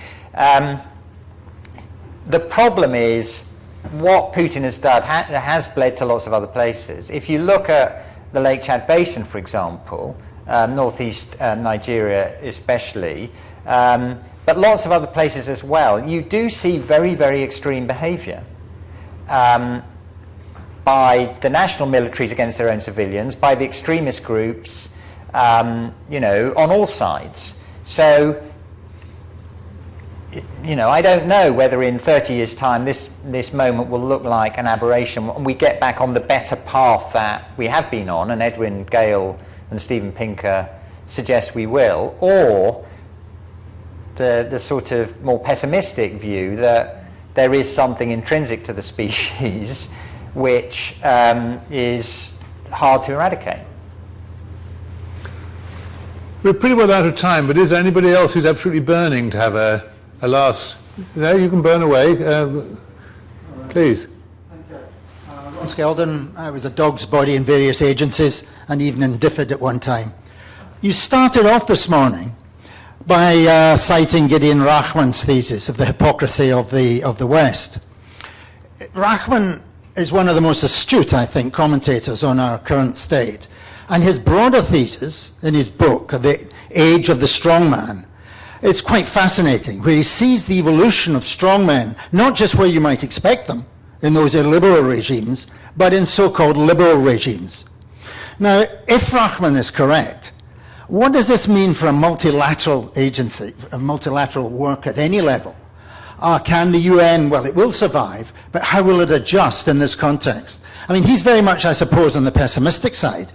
The problem is what Putin has done has bled to lots of other places. If you look at the Lake Chad Basin, for example, northeast Nigeria especially, but lots of other places as well, you do see very, very extreme behaviour by the national militaries against their own civilians, by the extremist groups, on all sides. So, I don't know whether in 30 years' time this moment will look like an aberration and we get back on the better path that we have been on, and Edwin Gale and Steven Pinker suggest we will, or the sort of more pessimistic view that there is something intrinsic to the species which is hard to eradicate. We're pretty well out of time, but is there anybody else who's absolutely burning to have a last? No, you can burn away. Please. Ron Skeldon, I was a dog's body in various agencies and even in DFID at one time. You started off this morning by citing Gideon Rachman's thesis of the hypocrisy of the West. Rachman is one of the most astute, I think, commentators on our current state. And his broader thesis in his book, The Age of the Strongman, is quite fascinating, where he sees the evolution of strongmen, not just where you might expect them, in those illiberal regimes, but in so-called liberal regimes. Now, if Rachman is correct, what does this mean for a multilateral agency, a multilateral work at any level? Can the UN, well, it will survive, but how will it adjust in this context? I mean, he's very much, I suppose, on the pessimistic side,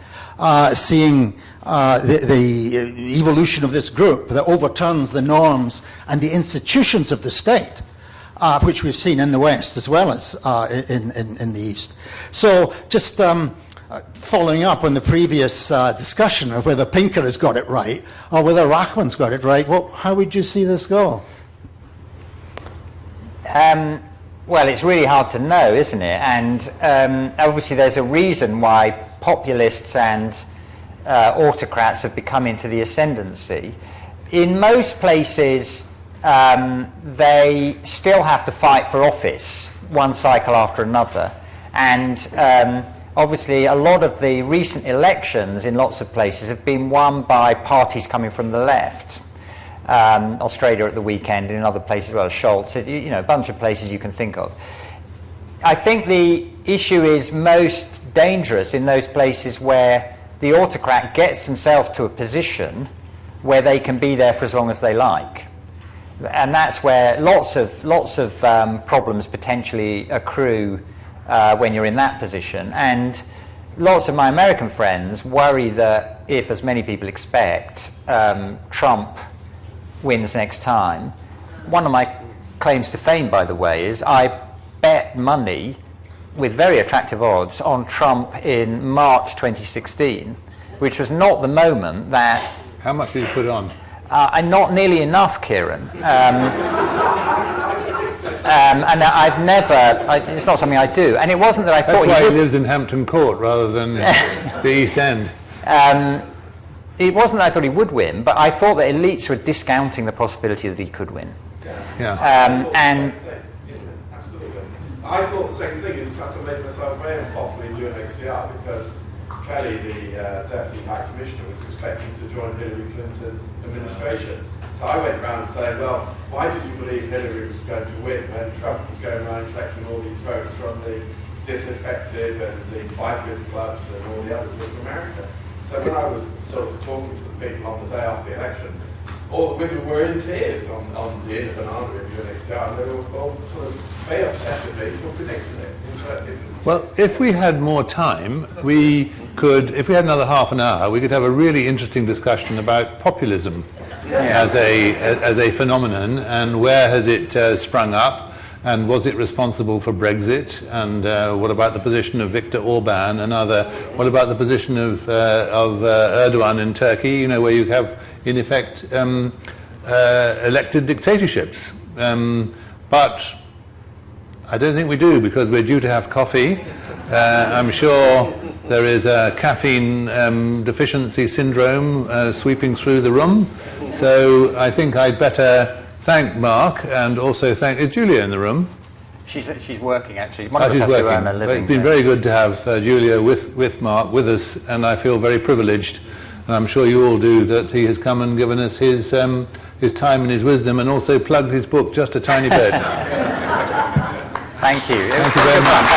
seeing the evolution of this group that overturns the norms and the institutions of the state, which we've seen in the West as well as in the East. So just following up on the previous discussion of whether Pinker has got it right or whether Rachman's got it right, how would you see this go? Well, it's really hard to know, isn't it? And obviously there's a reason why populists and autocrats have become into the ascendancy. In most places, they still have to fight for office one cycle after another. And obviously a lot of the recent elections in lots of places have been won by parties coming from the left. Australia at the weekend, in other places as well, Schultz, a bunch of places you can think of. I think the issue is most dangerous in those places where the autocrat gets themselves to a position where they can be there for as long as they like. And that's where lots of problems potentially accrue when you're in that position. And lots of my American friends worry that if, as many people expect, Trump wins next time. One of my claims to fame, by the way, is I bet money with very attractive odds on Trump in March 2016, which was not the moment that... How much did you put on? Not nearly enough, Kieran. And I've never... it's not something I do. And it wasn't that I thought... That's why he lives in Hampton Court rather than the East End. It wasn't that I thought he would win, but I thought that elites were discounting the possibility that he could win. Yeah. And absolutely. I thought the same thing. In fact, I made myself very unpopular in UNHCR because Kelly, the Deputy High Commissioner, was expecting to join Hillary Clinton's administration. So I went around saying, well, why did you believe Hillary was going to win when Trump was going around collecting all these votes from the disaffected and the bikers clubs and all the others in America? So when I was sort of talking to the people on the day after the election, all the women were in tears on the end of an hour review next year, and they were all sort of very upset with me for predicting it. Well, if we had more time, we could, if we had another half an hour, we could have a really interesting discussion about populism as a phenomenon, and where has it sprung up, and was it responsible for Brexit, and what about the position of Viktor Orban and what about the position of Erdogan in Turkey, you know, where you have, in effect, elected dictatorships. But I don't think we do, because we're due to have coffee. I'm sure there is a caffeine deficiency syndrome sweeping through the room. So I think I'd better thank Mark, and also thank... Is Julia in the room? She's working, actually. One of us has to earn a living. It's been very good to have Julia with Mark with us, and I feel very privileged, and I'm sure you all do, that he has come and given us his time and his wisdom, and also plugged his book just a tiny bit. Thank you. Thank you very much.